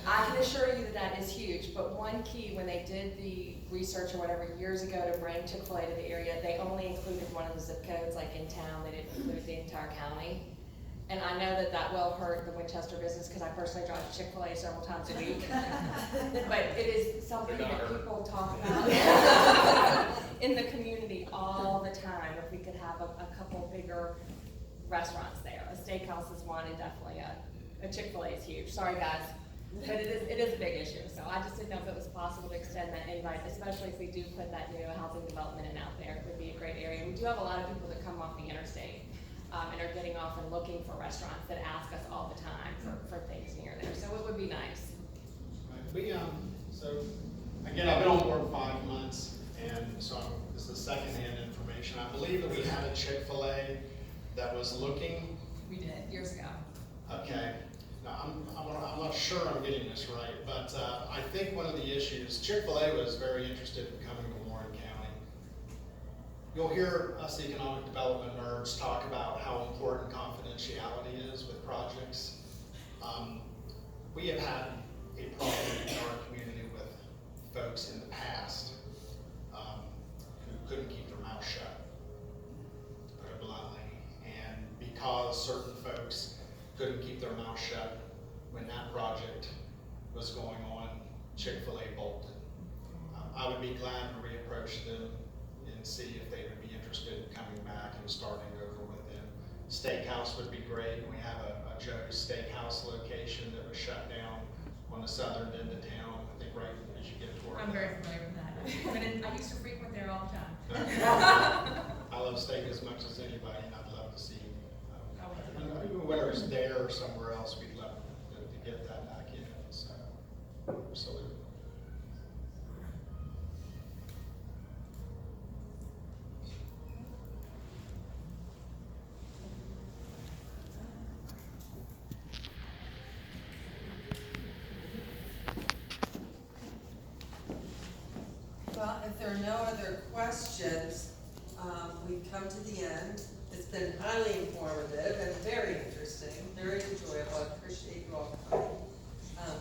I can assure you that that is huge, but one key when they did the research or whatever years ago to bring Chick-fil-A to the area, they only included one of the zip codes, like in town, they didn't include the entire county. And I know that that will hurt the Winchester business because I personally drive to Chick-fil-A several times a week. But it is something that people talk about in the community all the time. If we could have a couple bigger restaurants there. A steakhouse is one, and definitely a Chick-fil-A is huge. Sorry guys, but it is a big issue. So I just didn't know if it was possible to extend that invite, especially if we do put that new housing development in out there. It would be a great area. We do have a lot of people that come off the interstate. And are getting off and looking for restaurants that ask us all the time for things near there. So it would be nice. Right. So again, I've been on board 5 months, and so this is secondhand information. I believe that we had a Chick-fil-A that was looking. We did, years ago. Okay. Now, I'm not sure I'm getting this right, but I think one of the issues, Chick-fil-A was very interested in coming to Warren County. You'll hear us economic development nerds talk about how important confidentiality is with projects. We have had a problem in our community with folks in the past who couldn't keep their mouth shut, to put it bluntly. And because certain folks couldn't keep their mouth shut when that project was going on, Chick-fil-A bolted. I would be glad to reapproach them and see if they would be interested in coming back and starting over with them. Steakhouse would be great. We have a Joe's Steakhouse location that was shut down on the southern end of town, I think right as you get toward. I'm very familiar with that. I used to frequent there all the time. I love steak as much as anybody, and I'd love to see, whether it's there or somewhere else, we'd love to get that back in. So, absolutely. Well, if there are no other questions, we've come to the end. It's been highly informative and very interesting, very enjoyable. I appreciate you all coming.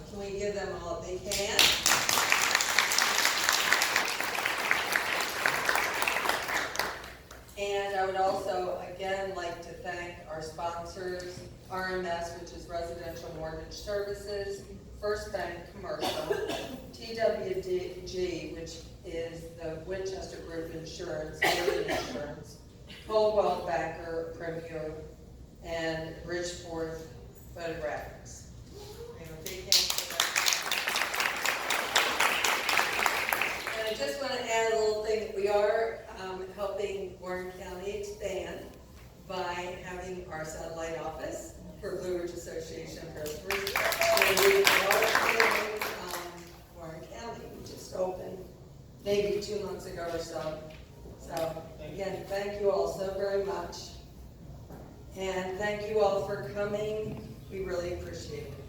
Can we give them all a big hand? And I would also, again, like to thank our sponsors, RMS, which is Residential Mortgage Services, First Bank Commercial, TWG, which is the Winchester Group Insurance, Building Insurance, Coldwell Banker Premier, and Bridgeforth Photographics. And a big hand for them. And I just want to add a little thing. We are helping Warren County expand by having our satellite office for Blue Ridge Association of Realtors. And we are in Warren County. We just opened maybe 2 months ago or so. So again, thank you all so very much. And thank you all for coming. We really appreciate it.